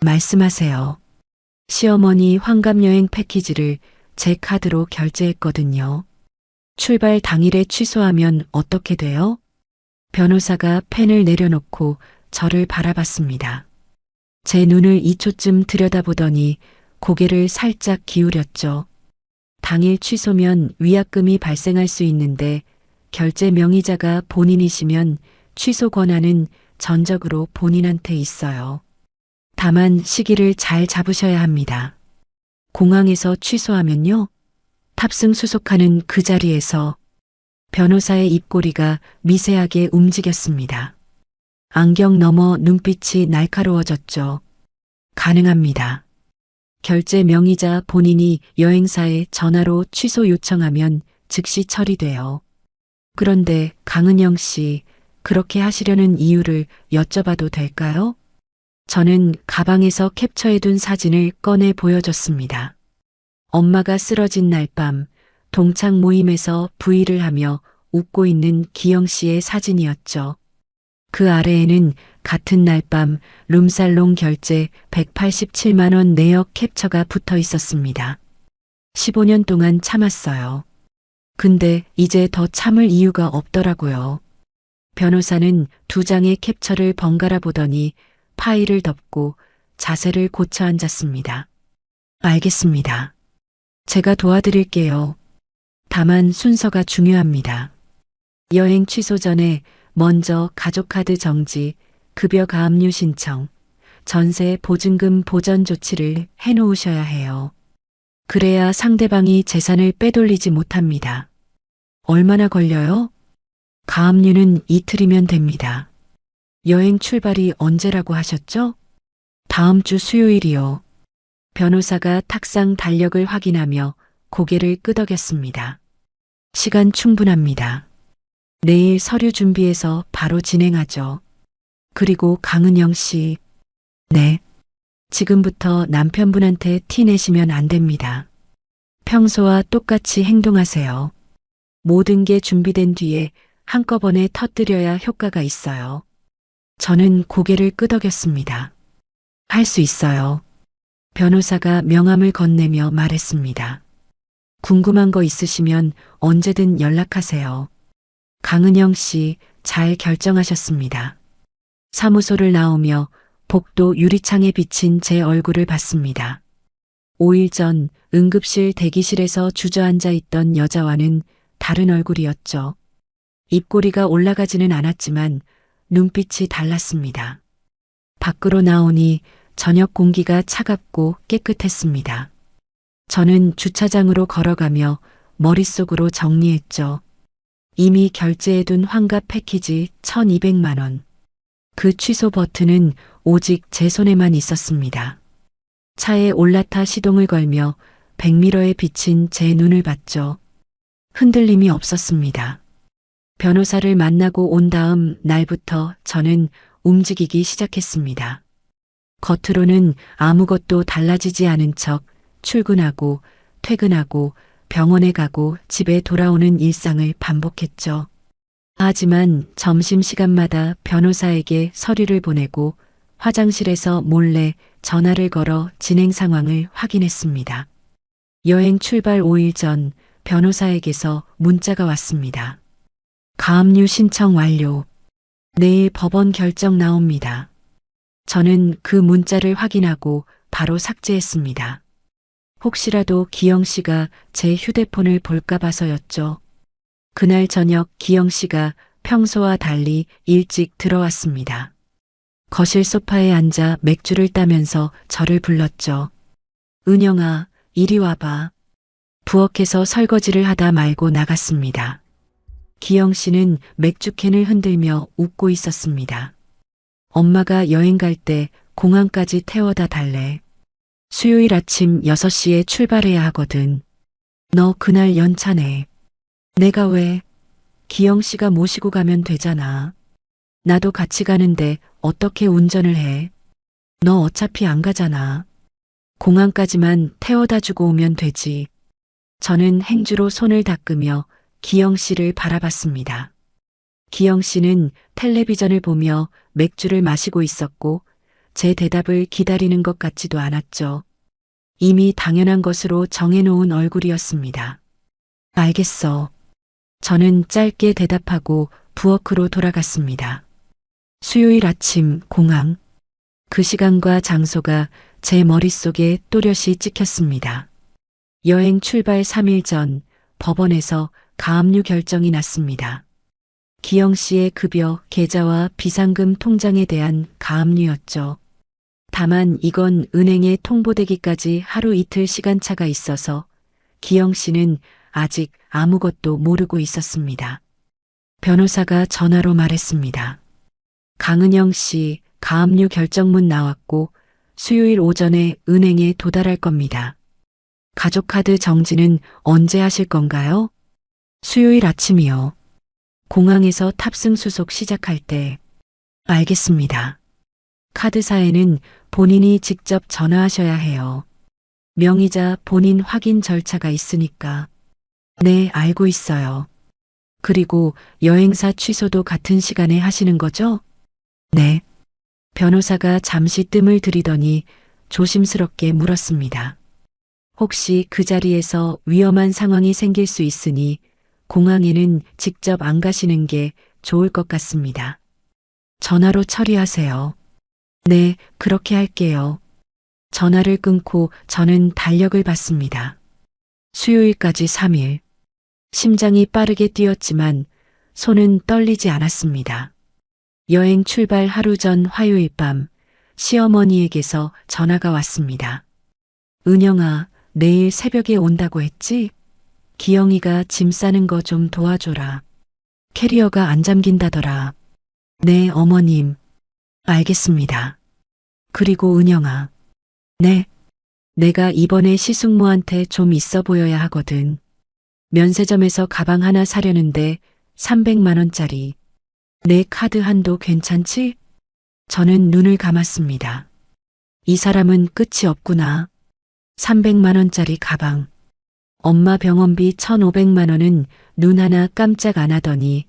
말씀하세요. 시어머니 환갑여행 패키지를 제 카드로 결제했거든요. 출발 당일에 취소하면 어떻게 돼요? 변호사가 펜을 내려놓고 저를 바라봤습니다. 제 눈을 2초쯤 들여다보더니 고개를 살짝 기울였죠. 당일 취소면 위약금이 발생할 수 있는데 결제 명의자가 본인이시면 취소 권한은 전적으로 본인한테 있어요. 다만 시기를 잘 잡으셔야 합니다. 공항에서 취소하면요. 탑승 수속하는 그 자리에서 변호사의 입꼬리가 미세하게 움직였습니다. 안경 너머 눈빛이 날카로워졌죠. 가능합니다. 결제 명의자 본인이 여행사에 전화로 취소 요청하면 즉시 처리돼요. 그런데 강은영 씨, 그렇게 하시려는 이유를 여쭤봐도 될까요? 저는 가방에서 캡처해둔 사진을 꺼내 보여줬습니다. 엄마가 쓰러진 날 밤 동창 모임에서 부의를 하며 웃고 있는 기영 씨의 사진이었죠. 그 아래에는 같은 날 밤 룸살롱 결제 187만 원 내역 캡처가 붙어 있었습니다. 15년 동안 참았어요. 근데 이제 더 참을 이유가 없더라고요. 변호사는 2장의 캡처를 번갈아 보더니 파일을 덮고 자세를 고쳐 앉았습니다. 알겠습니다. 제가 도와드릴게요. 다만 순서가 중요합니다. 여행 취소 전에 먼저 가족카드 정지, 급여 가압류 신청, 전세 보증금 보전 조치를 해놓으셔야 해요. 그래야 상대방이 재산을 빼돌리지 못합니다. 얼마나 걸려요? 가압류는 이틀이면 됩니다. 여행 출발이 언제라고 하셨죠? 다음 주 수요일이요. 변호사가 탁상 달력을 확인하며 고개를 끄덕였습니다. 시간 충분합니다. 내일 서류 준비해서 바로 진행하죠. 그리고 강은영 씨. 네. 지금부터 남편분한테 티 내시면 안 됩니다. 평소와 똑같이 행동하세요. 모든 게 준비된 뒤에 한꺼번에 터뜨려야 효과가 있어요. 저는 고개를 끄덕였습니다. 할 수 있어요. 변호사가 명함을 건네며 말했습니다. 궁금한 거 있으시면 언제든 연락하세요. 강은영 씨, 잘 결정하셨습니다. 사무소를 나오며 복도 유리창에 비친 제 얼굴을 봤습니다. 5일 전 응급실 대기실에서 주저앉아 있던 여자와는 다른 얼굴이었죠. 입꼬리가 올라가지는 않았지만 눈빛이 달랐습니다. 밖으로 나오니 저녁 공기가 차갑고 깨끗했습니다. 저는 주차장으로 걸어가며 머릿속으로 정리했죠. 이미 결제해둔 환갑 패키지 1,200만 원. 그 취소 버튼은 오직 제 손에만 있었습니다. 차에 올라타 시동을 걸며 백미러에 비친 제 눈을 봤죠. 흔들림이 없었습니다. 변호사를 만나고 온 다음 날부터 저는 움직이기 시작했습니다. 겉으로는 아무것도 달라지지 않은 척 출근하고 퇴근하고 병원에 가고 집에 돌아오는 일상을 반복했죠. 하지만 점심시간마다 변호사에게 서류를 보내고 화장실에서 몰래 전화를 걸어 진행 상황을 확인했습니다. 여행 출발 5일 전 변호사에게서 문자가 왔습니다. 가압류 신청 완료. 내일 법원 결정 나옵니다. 저는 그 문자를 확인하고 바로 삭제했습니다. 혹시라도 기영 씨가 제 휴대폰을 볼까 봐서였죠. 그날 저녁 기영 씨가 평소와 달리 일찍 들어왔습니다. 거실 소파에 앉아 맥주를 따면서 저를 불렀죠. 은영아, 이리 와봐. 부엌에서 설거지를 하다 말고 나갔습니다. 기영 씨는 맥주캔을 흔들며 웃고 있었습니다. 엄마가 여행 갈 때 공항까지 태워다 달래. 수요일 아침 6시에 출발해야 하거든. 너 그날 연차네. 내가 왜? 기영 씨가 모시고 가면 되잖아. 나도 같이 가는데 어떻게 운전을 해? 너 어차피 안 가잖아. 공항까지만 태워다 주고 오면 되지. 저는 행주로 손을 닦으며 기영 씨를 바라봤습니다. 기영 씨는 텔레비전을 보며 맥주를 마시고 있었고 제 대답을 기다리는 것 같지도 않았죠. 이미 당연한 것으로 정해놓은 얼굴이었습니다. 알겠어. 저는 짧게 대답하고 부엌으로 돌아갔습니다. 수요일 아침 공항. 그 시간과 장소가 제 머릿속에 또렷이 찍혔습니다. 여행 출발 3일 전 법원에서 가압류 결정이 났습니다. 기영 씨의 급여, 계좌와 비상금 통장에 대한 가압류였죠. 다만 이건 은행에 통보되기까지 하루 이틀 시간차가 있어서 기영 씨는 아직 아무것도 모르고 있었습니다. 변호사가 전화로 말했습니다. 강은영 씨, 가압류 결정문 나왔고 수요일 오전에 은행에 도달할 겁니다. 가족카드 정지는 언제 하실 건가요? 수요일 아침이요. 공항에서 탑승 수속 시작할 때. 알겠습니다. 카드사에는 본인이 직접 전화하셔야 해요. 명의자 본인 확인 절차가 있으니까. 네, 알고 있어요. 그리고 여행사 취소도 같은 시간에 하시는 거죠? 네. 변호사가 잠시 뜸을 들이더니 조심스럽게 물었습니다. 혹시 그 자리에서 위험한 상황이 생길 수 있으니 공항에는 직접 안 가시는 게 좋을 것 같습니다. 전화로 처리하세요. 네, 그렇게 할게요. 전화를 끊고 저는 달력을 봤습니다. 수요일까지 3일. 심장이 빠르게 뛰었지만 손은 떨리지 않았습니다. 여행 출발 하루 전 화요일 밤 시어머니에게서 전화가 왔습니다. 은영아, 내일 새벽에 온다고 했지? 기영이가 짐 싸는 거 좀 도와줘라. 캐리어가 안 잠긴다더라. 네, 어머님. 알겠습니다. 그리고 은영아. 네. 내가 이번에 시숙모한테 좀 있어 보여야 하거든. 면세점에서 가방 하나 사려는데 300만 원짜리. 내 카드 한도 괜찮지? 저는 눈을 감았습니다. 이 사람은 끝이 없구나. 300만 원짜리 가방. 엄마 병원비 1,500만 원은 눈 하나 깜짝 안 하더니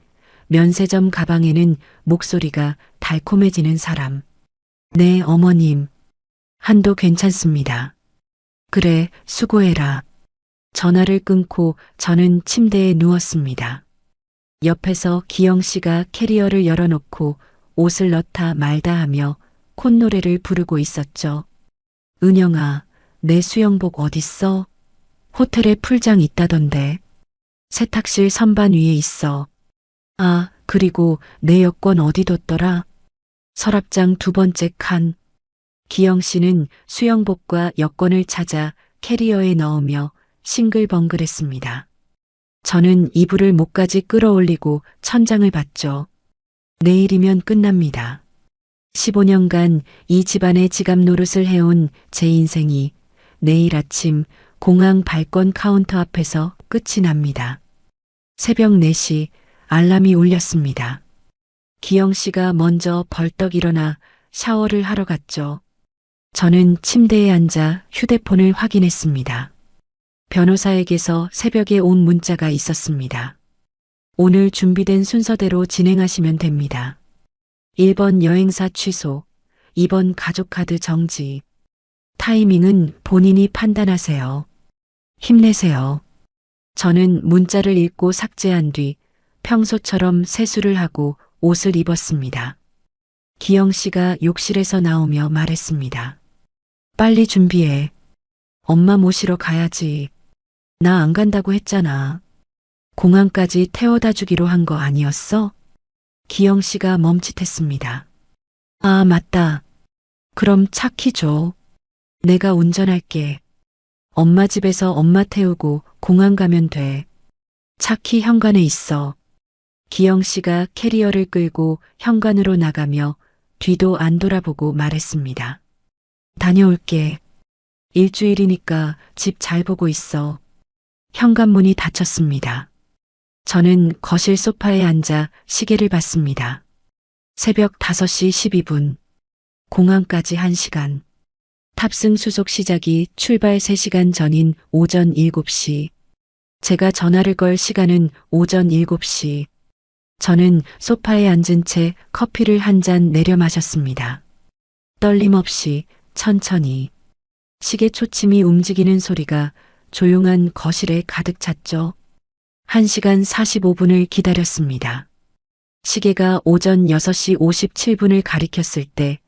면세점 가방에는 목소리가 달콤해지는 사람. 네, 어머님. 한도 괜찮습니다. 그래, 수고해라. 전화를 끊고 저는 침대에 누웠습니다. 옆에서 기영 씨가 캐리어를 열어놓고 옷을 넣다 말다 하며 콧노래를 부르고 있었죠. 은영아, 내 수영복 어딨어? 호텔에 풀장 있다던데. 세탁실 선반 위에 있어. 아, 그리고 내 여권 어디 뒀더라? 서랍장 두 번째 칸. 기영 씨는 수영복과 여권을 찾아 캐리어에 넣으며 싱글벙글했습니다. 저는 이불을 목까지 끌어올리고 천장을 봤죠. 내일이면 끝납니다. 15년간 이 집안의 지갑 노릇을 해온 제 인생이 내일 아침 공항 발권 카운터 앞에서 끝이 납니다. 새벽 4시 알람이 울렸습니다. 기영 씨가 먼저 벌떡 일어나 샤워를 하러 갔죠. 저는 침대에 앉아 휴대폰을 확인했습니다. 변호사에게서 새벽에 온 문자가 있었습니다. 오늘 준비된 순서대로 진행하시면 됩니다. 1번 여행사 취소, 2번 가족카드 정지. 타이밍은 본인이 판단하세요. 힘내세요. 저는 문자를 읽고 삭제한 뒤 평소처럼 세수를 하고 옷을 입었습니다. 기영 씨가 욕실에서 나오며 말했습니다. 빨리 준비해. 엄마 모시러 가야지. 나 안 간다고 했잖아. 공항까지 태워다 주기로 한 거 아니었어? 기영 씨가 멈칫했습니다. 아, 맞다. 그럼 차 키 줘. 내가 운전할게. 엄마 집에서 엄마 태우고 공항 가면 돼. 차 키 현관에 있어. 기영 씨가 캐리어를 끌고 현관으로 나가며 뒤도 안 돌아보고 말했습니다. 다녀올게. 일주일이니까 집 잘 보고 있어. 현관문이 닫혔습니다. 저는 거실 소파에 앉아 시계를 봤습니다. 새벽 5시 12분. 공항까지 1시간. 탑승 수속 시작이 출발 3시간 전인 오전 7시. 제가 전화를 걸 시간은 오전 7시. 저는 소파에 앉은 채 커피를 한 잔 내려 마셨습니다. 떨림 없이 천천히. 시계 초침이 움직이는 소리가 조용한 거실에 가득 찼죠. 1시간 45분을 기다렸습니다. 시계가 오전 6시 57분을 가리켰을 때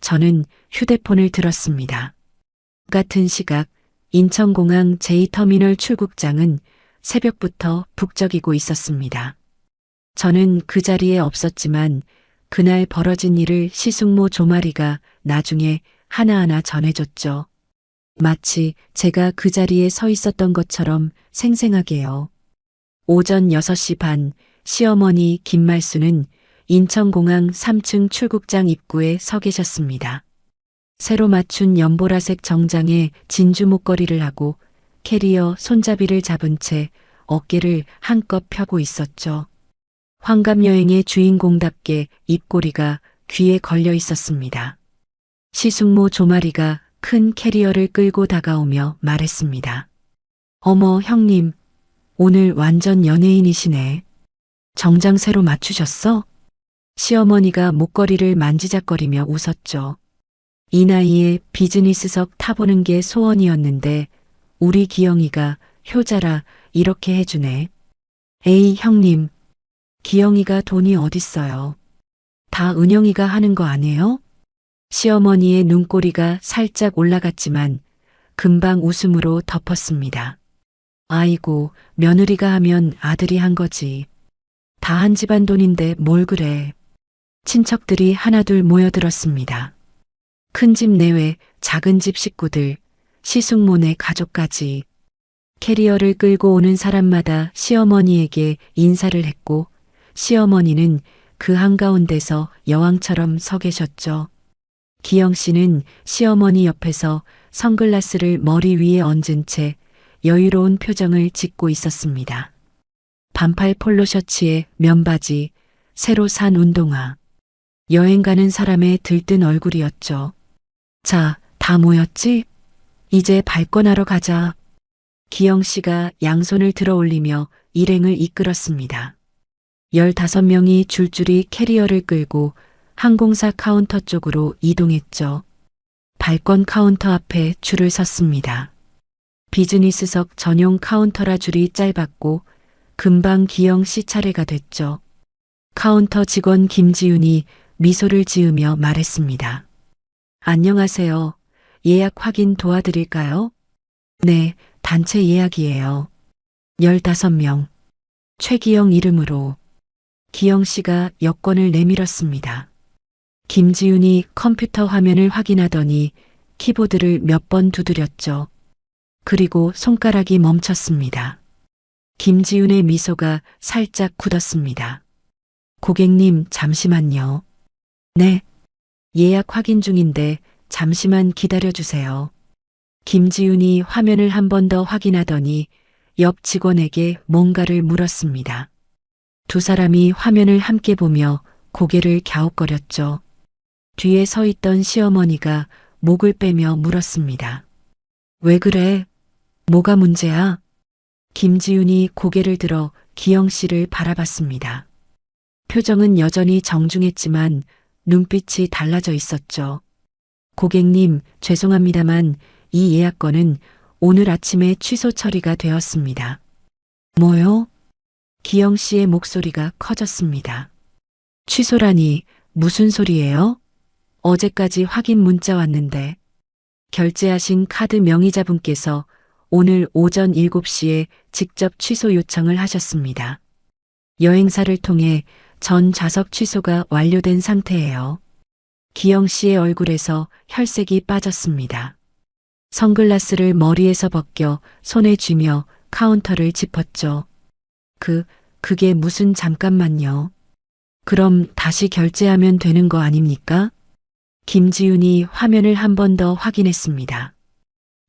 저는 휴대폰을 들었습니다. 같은 시각 인천공항 제2터미널 출국장은 새벽부터 북적이고 있었습니다. 저는 그 자리에 없었지만 그날 벌어진 일을 시숙모 조마리가 나중에 하나하나 전해줬죠. 마치 제가 그 자리에 서 있었던 것처럼 생생하게요. 오전 6시 반 시어머니 김말수는 인천공항 3층 출국장 입구에 서 계셨습니다. 새로 맞춘 연보라색 정장에 진주 목걸이를 하고 캐리어 손잡이를 잡은 채 어깨를 한껏 펴고 있었죠. 환갑여행의 주인공답게 입꼬리가 귀에 걸려 있었습니다. 시숙모 조마리가 큰 캐리어를 끌고 다가오며 말했습니다. 어머, 형님, 오늘 완전 연예인이시네. 정장 새로 맞추셨어? 시어머니가 목걸이를 만지작거리며 웃었죠. 이 나이에 비즈니스석 타보는 게 소원이었는데 우리 기영이가 효자라 이렇게 해주네. 에이, 형님. 기영이가 돈이 어딨어요. 다 은영이가 하는 거 아니에요? 시어머니의 눈꼬리가 살짝 올라갔지만 금방 웃음으로 덮었습니다. 아이고, 며느리가 하면 아들이 한 거지. 다 한 집안 돈인데 뭘 그래. 친척들이 하나둘 모여들었습니다. 큰 집 내외 작은 집 식구들, 시숙모네 가족까지. 캐리어를 끌고 오는 사람마다 시어머니에게 인사를 했고 시어머니는 그 한가운데서 여왕처럼 서 계셨죠. 기영 씨는 시어머니 옆에서 선글라스를 머리 위에 얹은 채 여유로운 표정을 짓고 있었습니다. 반팔 폴로 셔츠에 면바지, 새로 산 운동화. 여행 가는 사람의 들뜬 얼굴이었죠. 자, 다 모였지? 이제 발권하러 가자. 기영 씨가 양손을 들어 올리며 일행을 이끌었습니다. 15명이 줄줄이 캐리어를 끌고 항공사 카운터 쪽으로 이동했죠. 발권 카운터 앞에 줄을 섰습니다. 비즈니스석 전용 카운터라 줄이 짧았고 금방 기영 씨 차례가 됐죠. 카운터 직원 김지윤이 미소를 지으며 말했습니다. 안녕하세요. 예약 확인 도와드릴까요? 네, 단체 예약이에요. 15명. 최기영 이름으로. 기영 씨가 여권을 내밀었습니다. 김지윤이 컴퓨터 화면을 확인하더니 키보드를 몇 번 두드렸죠. 그리고 손가락이 멈췄습니다. 김지윤의 미소가 살짝 굳었습니다. 고객님, 잠시만요. 네. 예약 확인 중인데 잠시만 기다려주세요. 김지윤이 화면을 한 번 더 확인하더니 옆 직원에게 뭔가를 물었습니다. 두 사람이 화면을 함께 보며 고개를 갸웃거렸죠. 뒤에 서 있던 시어머니가 목을 빼며 물었습니다. 왜 그래? 뭐가 문제야? 김지윤이 고개를 들어 기영 씨를 바라봤습니다. 표정은 여전히 정중했지만 눈빛이 달라져 있었죠. 고객님, 죄송합니다만 이 예약건은 오늘 아침에 취소 처리가 되었습니다. 뭐요? 기영 씨의 목소리가 커졌습니다. 취소라니 무슨 소리예요? 어제까지 확인 문자 왔는데 결제하신 카드 명의자분께서 오늘 오전 7시에 직접 취소 요청을 하셨습니다. 여행사를 통해 전 좌석 취소가 완료된 상태예요. 기영 씨의 얼굴에서 혈색이 빠졌습니다. 선글라스를 머리에서 벗겨 손에 쥐며 카운터를 짚었죠. 그게 무슨 잠깐만요. 그럼 다시 결제하면 되는 거 아닙니까? 김지윤이 화면을 한 번 더 확인했습니다.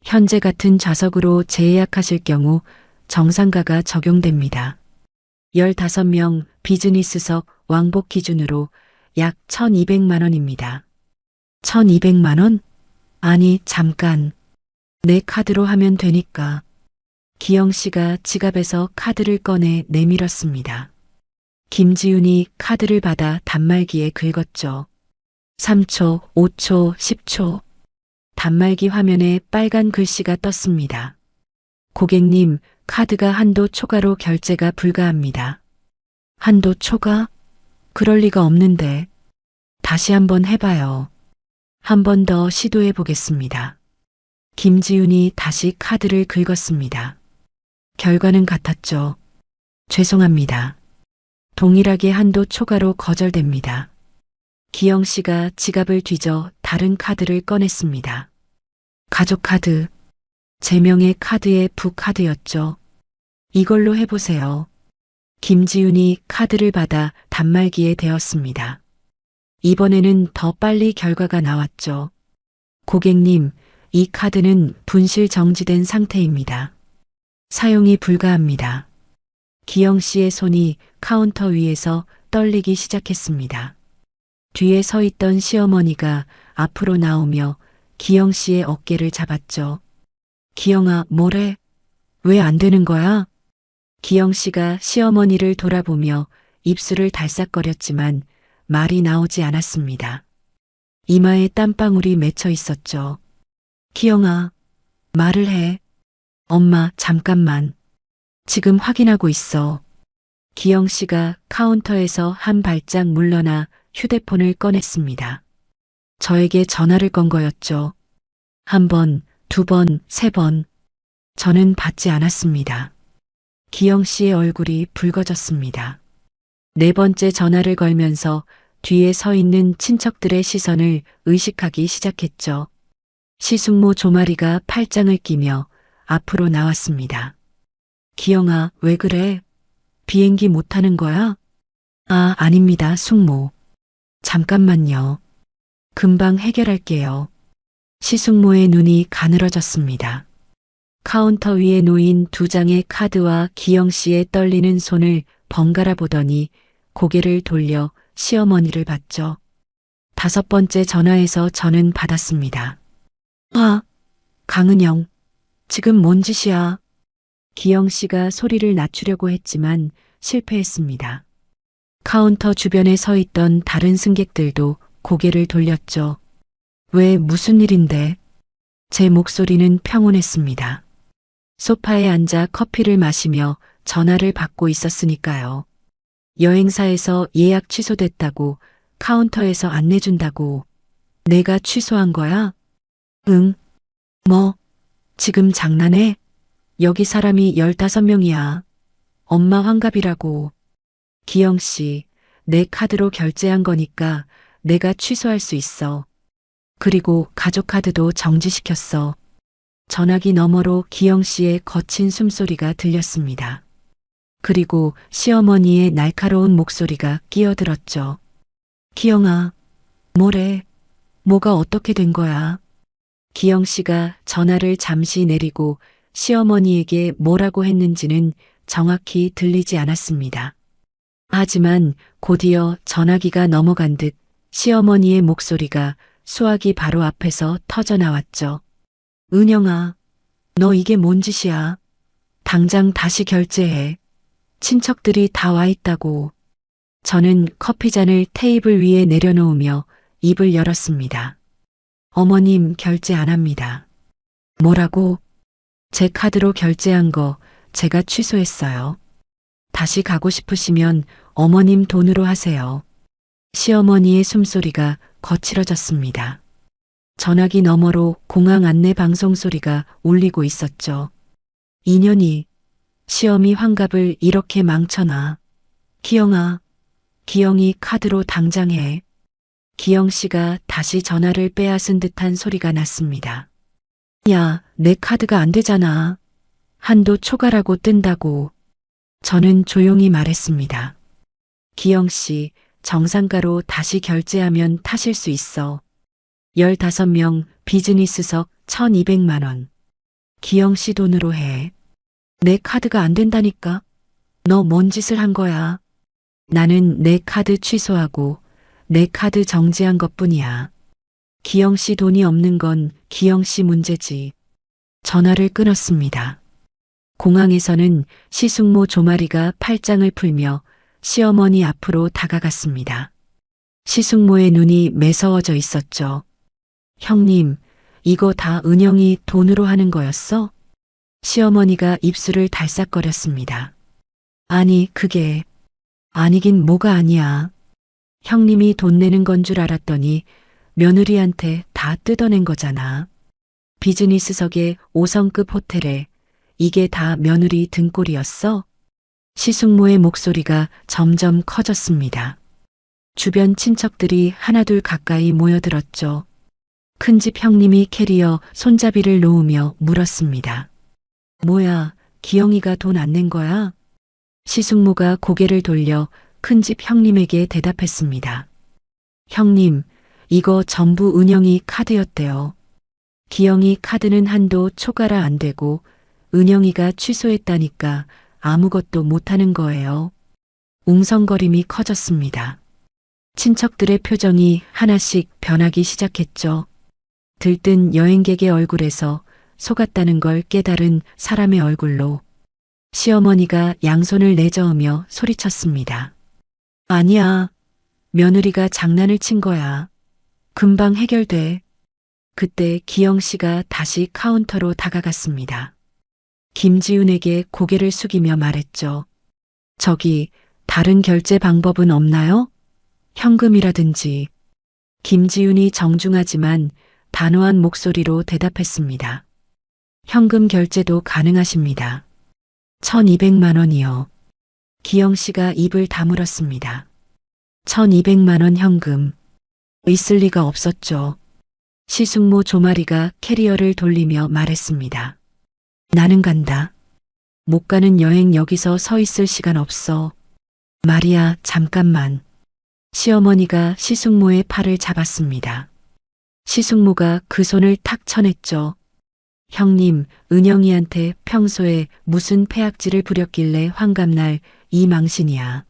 현재 같은 좌석으로 재예약하실 경우 정상가가 적용됩니다. 15명 비즈니스석 왕복 기준으로 약 1,200만 원입니다. 1,200만 원? 아니, 잠깐. 내 카드로 하면 되니까. 기영 씨가 지갑에서 카드를 꺼내 내밀었습니다. 김지윤이 카드를 받아 단말기에 긁었죠. 3초, 5초, 10초. 단말기 화면에 빨간 글씨가 떴습니다. 고객님, 카드가 한도 초과로 결제가 불가합니다. 한도 초과? 그럴 리가 없는데. 다시 한번 해봐요. 한 번 더 시도해 보겠습니다. 김지윤이 다시 카드를 긁었습니다. 결과는 같았죠. 죄송합니다. 동일하게 한도 초과로 거절됩니다. 기영 씨가 지갑을 뒤져 다른 카드를 꺼냈습니다. 가족 카드. 제 명의 카드의 부카드였죠. 이걸로 해보세요. 김지윤이 카드를 받아 단말기에 대었습니다. 이번에는 더 빨리 결과가 나왔죠. 고객님, 이 카드는 분실 정지된 상태입니다. 사용이 불가합니다. 기영 씨의 손이 카운터 위에서 떨리기 시작했습니다. 뒤에 서 있던 시어머니가 앞으로 나오며 기영 씨의 어깨를 잡았죠. 기영아, 뭐래? 왜 안 되는 거야? 기영 씨가 시어머니를 돌아보며 입술을 달싹거렸지만 말이 나오지 않았습니다. 이마에 땀방울이 맺혀 있었죠. 기영아, 말을 해. 엄마, 잠깐만. 지금 확인하고 있어. 기영 씨가 카운터에서 한 발짝 물러나 휴대폰을 꺼냈습니다. 저에게 전화를 건 거였죠. 한 번, 두 번, 세 번. 저는 받지 않았습니다. 기영 씨의 얼굴이 붉어졌습니다. 네 번째 전화를 걸면서 뒤에 서 있는 친척들의 시선을 의식하기 시작했죠. 시숙모 조마리가 팔짱을 끼며 앞으로 나왔습니다. 기영아, 왜 그래? 비행기 못 타는 거야? 아, 아닙니다, 숙모. 잠깐만요. 금방 해결할게요. 시숙모의 눈이 가늘어졌습니다. 카운터 위에 놓인 두 장의 카드와 기영 씨의 떨리는 손을 번갈아 보더니 고개를 돌려 시어머니를 봤죠. 5번째 전화에서 저는 받았습니다. 강은영, 지금 뭔 짓이야? 기영 씨가 소리를 낮추려고 했지만 실패했습니다. 카운터 주변에 서 있던 다른 승객들도 고개를 돌렸죠. 왜 무슨 일인데? 제 목소리는 평온했습니다. 소파에 앉아 커피를 마시며 전화를 받고 있었으니까요. 여행사에서 예약 취소됐다고, 카운터에서 안내준다고. 내가 취소한 거야? 응. 뭐, 지금 장난해? 여기 사람이 15명이야. 엄마 환갑이라고. 기영 씨, 내 카드로 결제한 거니까 내가 취소할 수 있어. 그리고 가족 카드도 정지시켰어. 전화기 너머로 기영 씨의 거친 숨소리가 들렸습니다. 그리고 시어머니의 날카로운 목소리가 끼어들었죠. 기영아, 뭐래? 뭐가 어떻게 된 거야? 기영 씨가 전화를 잠시 내리고 시어머니에게 뭐라고 했는지는 정확히 들리지 않았습니다. 하지만 곧이어 전화기가 넘어간 듯 시어머니의 목소리가 수화기 바로 앞에서 터져 나왔죠. 은영아, 너 이게 뭔 짓이야? 당장 다시 결제해. 친척들이 다 와 있다고. 저는 커피잔을 테이블 위에 내려놓으며 입을 열었습니다. 어머님 결제 안 합니다. 뭐라고? 제 카드로 결제한 거 제가 취소했어요. 다시 가고 싶으시면 어머님 돈으로 하세요. 시어머니의 숨소리가 거칠어졌습니다. 전화기 너머로 공항 안내 방송 소리가 울리고 있었죠. 인연이 시어미 환갑을 이렇게 망쳐놔. 기영아, 기영이 카드로 당장 해. 기영 씨가 다시 전화를 빼앗은 듯한 소리가 났습니다. 야, 내 카드가 안 되잖아. 한도 초과라고 뜬다고. 저는 조용히 말했습니다. 기영 씨, 정상가로 다시 결제하면 타실 수 있어. 15명 비즈니스석 1200만 원. 기영 씨 돈으로 해. 내 카드가 안 된다니까. 너 뭔 짓을 한 거야? 나는 내 카드 취소하고 내 카드 정지한 것뿐이야. 기영 씨 돈이 없는 건 기영 씨 문제지. 전화를 끊었습니다. 공항에서는 시숙모 조마리가 팔짱을 풀며 시어머니 앞으로 다가갔습니다. 시숙모의 눈이 매서워져 있었죠. 형님, 이거 다 은영이 돈으로 하는 거였어? 시어머니가 입술을 달싹거렸습니다. 아니, 그게 아니긴 뭐가 아니야. 형님이 돈 내는 건 줄 알았더니 며느리한테 다 뜯어낸 거잖아. 비즈니스석의 5성급 호텔에 이게 다 며느리 등골이었어? 시숙모의 목소리가 점점 커졌습니다. 주변 친척들이 하나둘 가까이 모여들었죠. 큰집 형님이 캐리어 손잡이를 놓으며 물었습니다. 뭐야, 기영이가 돈 안 낸 거야? 시숙모가 고개를 돌려 큰집 형님에게 대답했습니다. 형님, 이거 전부 은영이 카드였대요. 기영이 카드는 한도 초과라 안 되고 은영이가 취소했다니까 아무것도 못하는 거예요. 웅성거림이 커졌습니다. 친척들의 표정이 하나씩 변하기 시작했죠. 들뜬 여행객의 얼굴에서 속았다는 걸 깨달은 사람의 얼굴로 시어머니가 양손을 내저으며 소리쳤습니다. 아니야. 며느리가 장난을 친 거야. 금방 해결돼. 그때 기영 씨가 다시 카운터로 다가갔습니다. 김지윤에게 고개를 숙이며 말했죠. 저기, 다른 결제 방법은 없나요? 현금이라든지. 김지윤이 정중하지만 단호한 목소리로 대답했습니다. 현금 결제도 가능하십니다. 1200만 원이요. 기영 씨가 입을 다물었습니다. 1200만 원 현금. 있을 리가 없었죠. 시숙모 조마리가 캐리어를 돌리며 말했습니다. 나는 간다. 못 가는 여행 여기서 서 있을 시간 없어. 마리아, 잠깐만. 시어머니가 시숙모의 팔을 잡았습니다. 시숙모가 그 손을 탁 쳐냈죠. 형님, 은영이한테 평소에 무슨 폐악질을 부렸길래 환갑날 이 망신이야.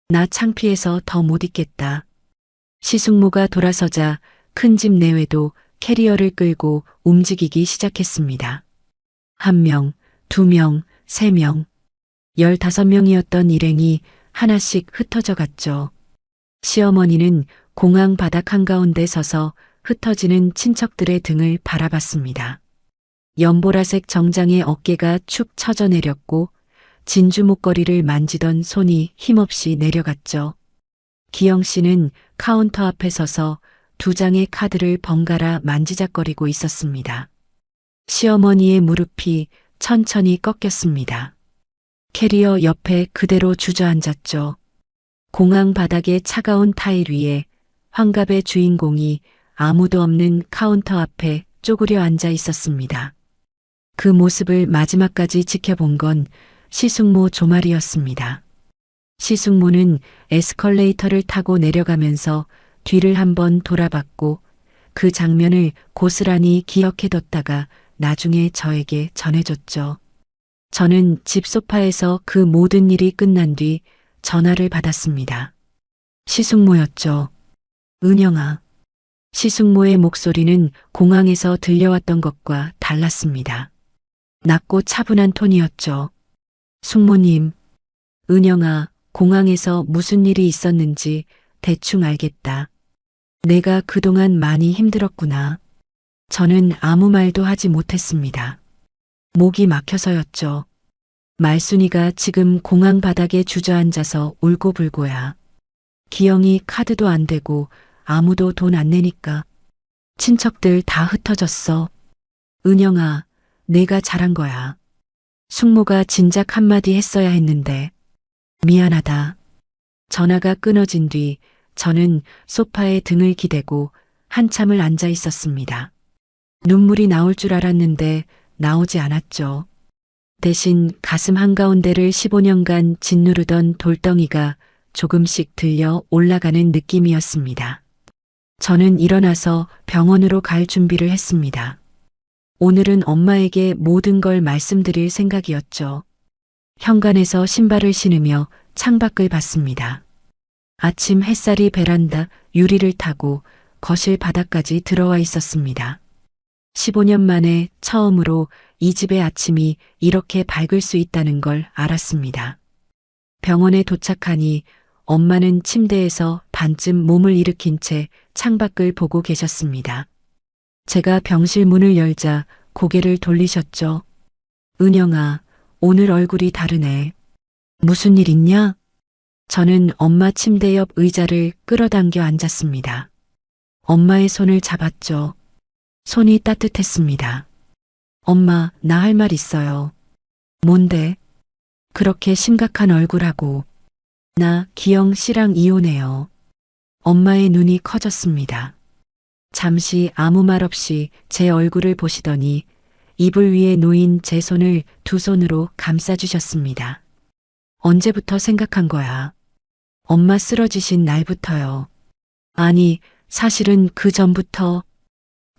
나 창피해서 더 못 있겠다. 시숙모가 돌아서자 큰 집 내외도 캐리어를 끌고 움직이기 시작했습니다. 1명, 2명, 3명, 15명이었던 일행이 하나씩 흩어져 갔죠. 시어머니는 공항 바닥 한가운데 서서 흩어지는 친척들의 등을 바라봤습니다. 연보라색 정장의 어깨가 축 처져 내렸고 진주 목걸이를 만지던 손이 힘없이 내려갔죠. 기영 씨는 카운터 앞에 서서 2장의 카드를 번갈아 만지작거리고 있었습니다. 시어머니의 무릎이 천천히 꺾였습니다. 캐리어 옆에 그대로 주저앉았죠. 공항 바닥의 차가운 타일 위에 환갑의 주인공이 아무도 없는 카운터 앞에 쪼그려 앉아 있었습니다. 그 모습을 마지막까지 지켜본 건 시숙모 조말이었습니다. 시숙모는 에스컬레이터를 타고 내려가면서 뒤를 한번 돌아봤고 그 장면을 고스란히 기억해뒀다가 나중에 저에게 전해줬죠. 저는 집 소파에서 그 모든 일이 끝난 뒤 전화를 받았습니다. 시숙모였죠. 은영아. 시숙모의 목소리는 공항에서 들려왔던 것과 달랐습니다. 낮고 차분한 톤이었죠. 숙모님, 은영아, 공항에서 무슨 일이 있었는지 대충 알겠다. 내가 그동안 많이 힘들었구나. 저는 아무 말도 하지 못했습니다. 목이 막혀서였죠. 말순이가 지금 공항 바닥에 주저앉아서 울고불고야. 기영이 카드도 안 되고 아무도 돈 안 내니까. 친척들 다 흩어졌어. 은영아, 내가 잘한 거야. 숙모가 진작 한마디 했어야 했는데. 미안하다. 전화가 끊어진 뒤 저는 소파에 등을 기대고 한참을 앉아 있었습니다. 눈물이 나올 줄 알았는데 나오지 않았죠. 대신 가슴 한가운데를 15년간 짓누르던 돌덩이가 조금씩 들려 올라가는 느낌이었습니다. 저는 일어나서 병원으로 갈 준비를 했습니다. 오늘은 엄마에게 모든 걸 말씀드릴 생각이었죠. 현관에서 신발을 신으며 창밖을 봤습니다. 아침 햇살이 베란다 유리를 타고 거실 바닥까지 들어와 있었습니다. 15년 만에 처음으로 이 집의 아침이 이렇게 밝을 수 있다는 걸 알았습니다. 병원에 도착하니 엄마는 침대에서 반쯤 몸을 일으킨 채 창밖을 보고 계셨습니다. 제가 병실 문을 열자 고개를 돌리셨죠. 은영아, 오늘 얼굴이 다르네. 무슨 일 있냐? 저는 엄마 침대 옆 의자를 끌어당겨 앉았습니다. 엄마의 손을 잡았죠. 손이 따뜻했습니다. 엄마, 나 할 말 있어요. 뭔데? 그렇게 심각한 얼굴하고. 나 기영 씨랑 이혼해요. 엄마의 눈이 커졌습니다. 잠시 아무 말 없이 제 얼굴을 보시더니 이불 위에 놓인 제 손을 2손으로 감싸주셨습니다. 언제부터 생각한 거야? 엄마 쓰러지신 날부터요. 아니, 사실은 그 전부터.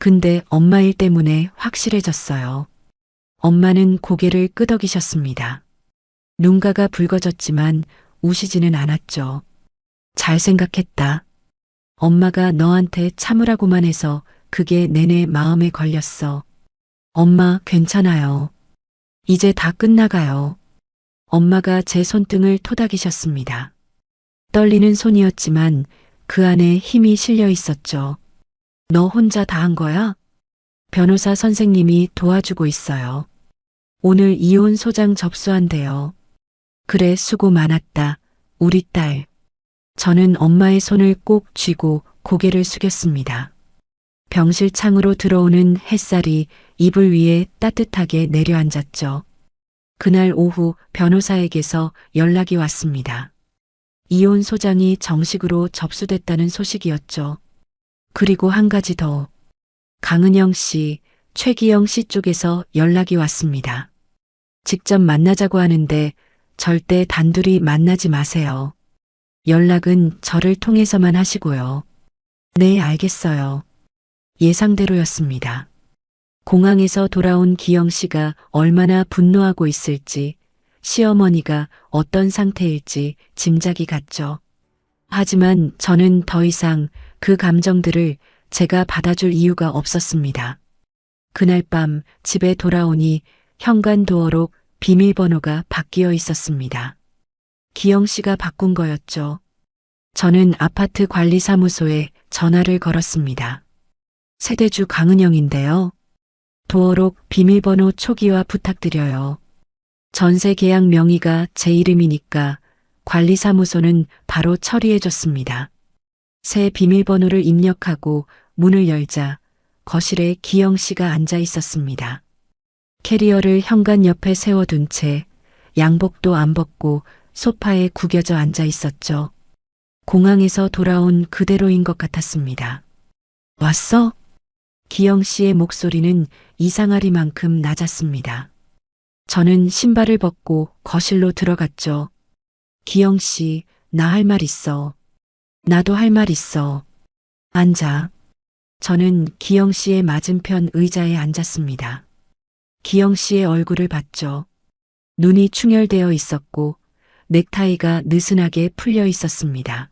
근데 엄마 일 때문에 확실해졌어요. 엄마는 고개를 끄덕이셨습니다. 눈가가 붉어졌지만 우시지는 않았죠. 잘 생각했다. 엄마가 너한테 참으라고만 해서 그게 내내 마음에 걸렸어. 엄마 괜찮아요. 이제 다 끝나가요. 엄마가 제 손등을 토닥이셨습니다. 떨리는 손이었지만 그 안에 힘이 실려 있었죠. 너 혼자 다 한 거야? 변호사 선생님이 도와주고 있어요. 오늘 이혼 소장 접수한대요. 그래, 수고 많았다. 우리 딸. 저는 엄마의 손을 꼭 쥐고 고개를 숙였습니다. 병실 창으로 들어오는 햇살이 이불 위에 따뜻하게 내려앉았죠. 그날 오후 변호사에게서 연락이 왔습니다. 이혼 소장이 정식으로 접수됐다는 소식이었죠. 그리고 한 가지 더. 강은영 씨, 최기영 씨 쪽에서 연락이 왔습니다. 직접 만나자고 하는데 절대 단둘이 만나지 마세요. 연락은 저를 통해서만 하시고요. 네, 알겠어요. 예상대로였습니다. 공항에서 돌아온 기영 씨가 얼마나 분노하고 있을지, 시어머니가 어떤 상태일지 짐작이 갔죠. 하지만 저는 더 이상 그 감정들을 제가 받아줄 이유가 없었습니다. 그날 밤 집에 돌아오니 현관 도어록 비밀번호가 바뀌어 있었습니다. 기영 씨가 바꾼 거였죠. 저는 아파트 관리사무소에 전화를 걸었습니다. 세대주 강은영인데요. 도어록 비밀번호 초기화 부탁드려요. 전세 계약 명의가 제 이름이니까 관리사무소는 바로 처리해줬습니다. 새 비밀번호를 입력하고 문을 열자 거실에 기영 씨가 앉아 있었습니다. 캐리어를 현관 옆에 세워둔 채 양복도 안 벗고 소파에 구겨져 앉아 있었죠. 공항에서 돌아온 그대로인 것 같았습니다. 왔어? 기영 씨의 목소리는 이상하리만큼 낮았습니다. 저는 신발을 벗고 거실로 들어갔죠. 기영 씨, 나 할 말 있어. 나도 할 말 있어. 앉아. 저는 기영 씨의 맞은편 의자에 앉았습니다. 기영 씨의 얼굴을 봤죠. 눈이 충혈되어 있었고 넥타이가 느슨하게 풀려 있었습니다.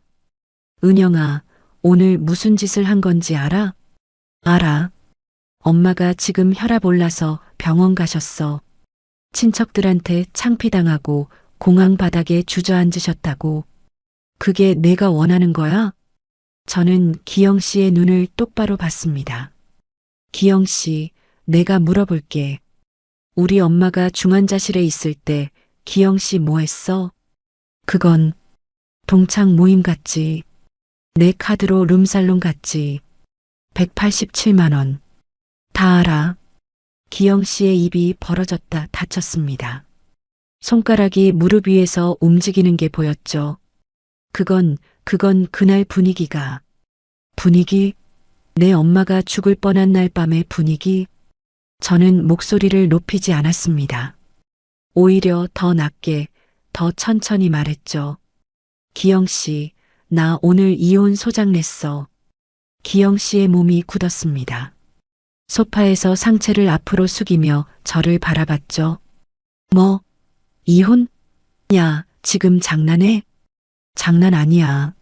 은영아, 오늘 무슨 짓을 한 건지 알아? 알아. 엄마가 지금 혈압 올라서 병원 가셨어. 친척들한테 창피당하고 공항 바닥에 주저앉으셨다고. 그게 내가 원하는 거야? 저는 기영 씨의 눈을 똑바로 봤습니다. 기영 씨, 내가 물어볼게. 우리 엄마가 중환자실에 있을 때 기영 씨 뭐 했어? 그건 동창 모임 갔지. 내 카드로 룸살롱 갔지. 187만 원. 다 알아. 기영 씨의 입이 벌어졌다 닫혔습니다. 손가락이 무릎 위에서 움직이는 게 보였죠. 그건 그날 분위기가. 분위기? 내 엄마가 죽을 뻔한 날 밤의 분위기? 저는 목소리를 높이지 않았습니다. 오히려 더 낮게, 더 천천히 말했죠. 기영 씨, 나 오늘 이혼 소장 냈어. 기영 씨의 몸이 굳었습니다. 소파에서 상체를 앞으로 숙이며 저를 바라봤죠. 뭐? 이혼? 야, 지금 장난해? 장난 아니야.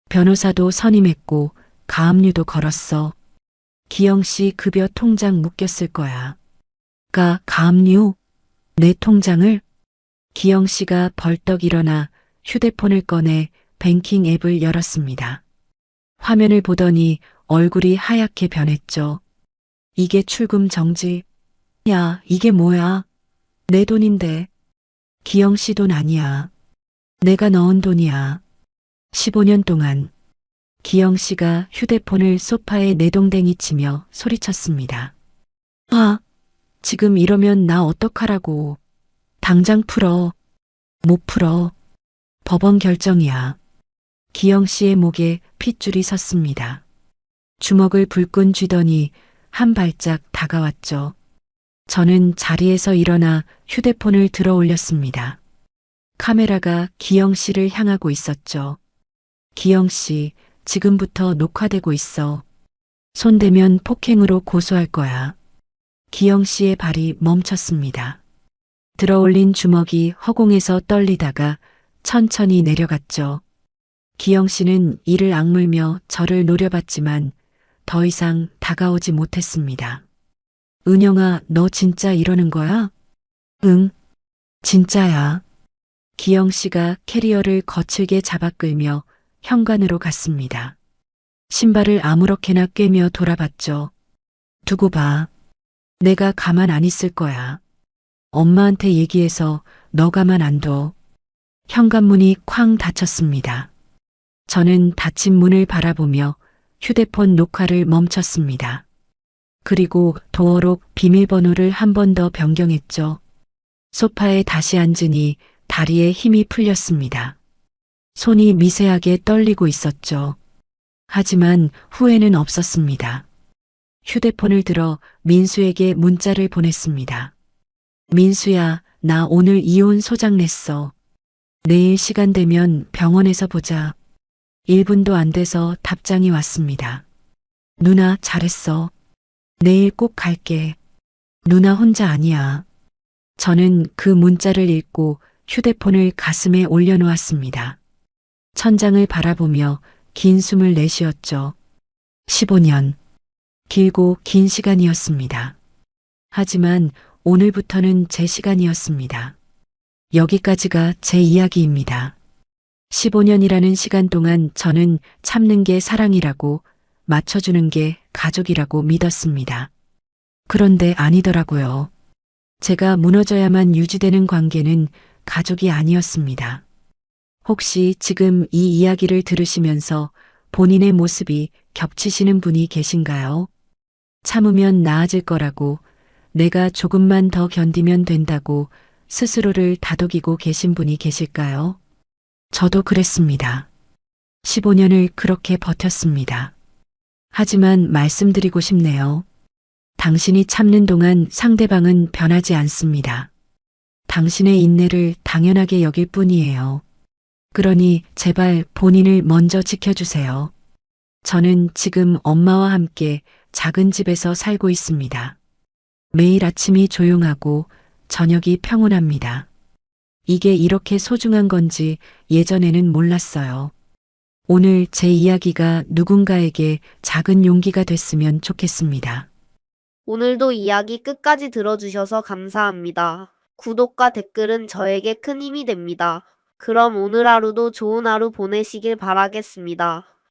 변호사도 선임했고 가압류도 걸었어. 기영 씨 급여 통장 묶였을 거야. 가압류? 내 통장을? 기영 씨가 벌떡 일어나 휴대폰을 꺼내 뱅킹 앱을 열었습니다. 화면을 보더니 얼굴이 하얗게 변했죠. 이게 출금 정지. 야, 이게 뭐야? 내 돈인데. 기영 씨 돈 아니야. 내가 넣은 돈이야. 15년 동안. 기영 씨가 휴대폰을 소파에 내동댕이 치며 소리쳤습니다. 아, 지금 이러면 나 어떡하라고. 당장 풀어. 못 풀어. 법원 결정이야. 기영 씨의 목에 핏줄이 섰습니다. 주먹을 불끈 쥐더니 한 발짝 다가왔죠. 저는 자리에서 일어나 휴대폰을 들어 올렸습니다. 카메라가 기영 씨를 향하고 있었죠. 기영 씨, 지금부터 녹화되고 있어. 손대면 폭행으로 고소할 거야. 기영 씨의 발이 멈췄습니다. 들어 올린 주먹이 허공에서 떨리다가 천천히 내려갔죠. 기영 씨는 이를 악물며 저를 노려봤지만 더 이상 다가오지 못했습니다. 은영아, 너 진짜 이러는 거야? 응, 진짜야. 기영 씨가 캐리어를 거칠게 잡아 끌며 현관으로 갔습니다. 신발을 아무렇게나 꿰며 돌아봤죠. 두고 봐. 내가 가만 안 있을 거야. 엄마한테 얘기해서 너 가만 안 둬. 현관문이 쾅 닫혔습니다. 저는 닫힌 문을 바라보며 휴대폰 녹화를 멈췄습니다. 그리고 도어록 비밀번호를 한 번 더 변경했죠. 소파에 다시 앉으니 다리에 힘이 풀렸습니다. 손이 미세하게 떨리고 있었죠. 하지만 후회는 없었습니다. 휴대폰을 들어 민수에게 문자를 보냈습니다. 민수야, 나 오늘 이혼 소장 냈어. 내일 시간 되면 병원에서 보자. 1분도 안 돼서 답장이 왔습니다. 누나 잘했어. 내일 꼭 갈게. 누나 혼자 아니야. 저는 그 문자를 읽고 휴대폰을 가슴에 올려놓았습니다. 천장을 바라보며 긴 숨을 내쉬었죠. 15년. 길고 긴 시간이었습니다. 하지만 오늘부터는 제 시간이었습니다. 여기까지가 제 이야기입니다. 15년이라는 시간 동안 저는 참는 게 사랑이라고, 맞춰주는 게 가족이라고 믿었습니다. 그런데 아니더라고요. 제가 무너져야만 유지되는 관계는 가족이 아니었습니다. 혹시 지금 이 이야기를 들으시면서 본인의 모습이 겹치시는 분이 계신가요? 참으면 나아질 거라고, 내가 조금만 더 견디면 된다고 스스로를 다독이고 계신 분이 계실까요? 저도 그랬습니다. 15년을 그렇게 버텼습니다. 하지만 말씀드리고 싶네요. 당신이 참는 동안 상대방은 변하지 않습니다. 당신의 인내를 당연하게 여길 뿐이에요. 그러니 제발 본인을 먼저 지켜주세요. 저는 지금 엄마와 함께 작은 집에서 살고 있습니다. 매일 아침이 조용하고 저녁이 평온합니다. 이게 이렇게 소중한 건지 예전에는 몰랐어요. 오늘 제 이야기가 누군가에게 작은 용기가 됐으면 좋겠습니다. 오늘도 이야기 끝까지 들어주셔서 감사합니다. 구독과 댓글은 저에게 큰 힘이 됩니다. 그럼 오늘 하루도 좋은 하루 보내시길 바라겠습니다.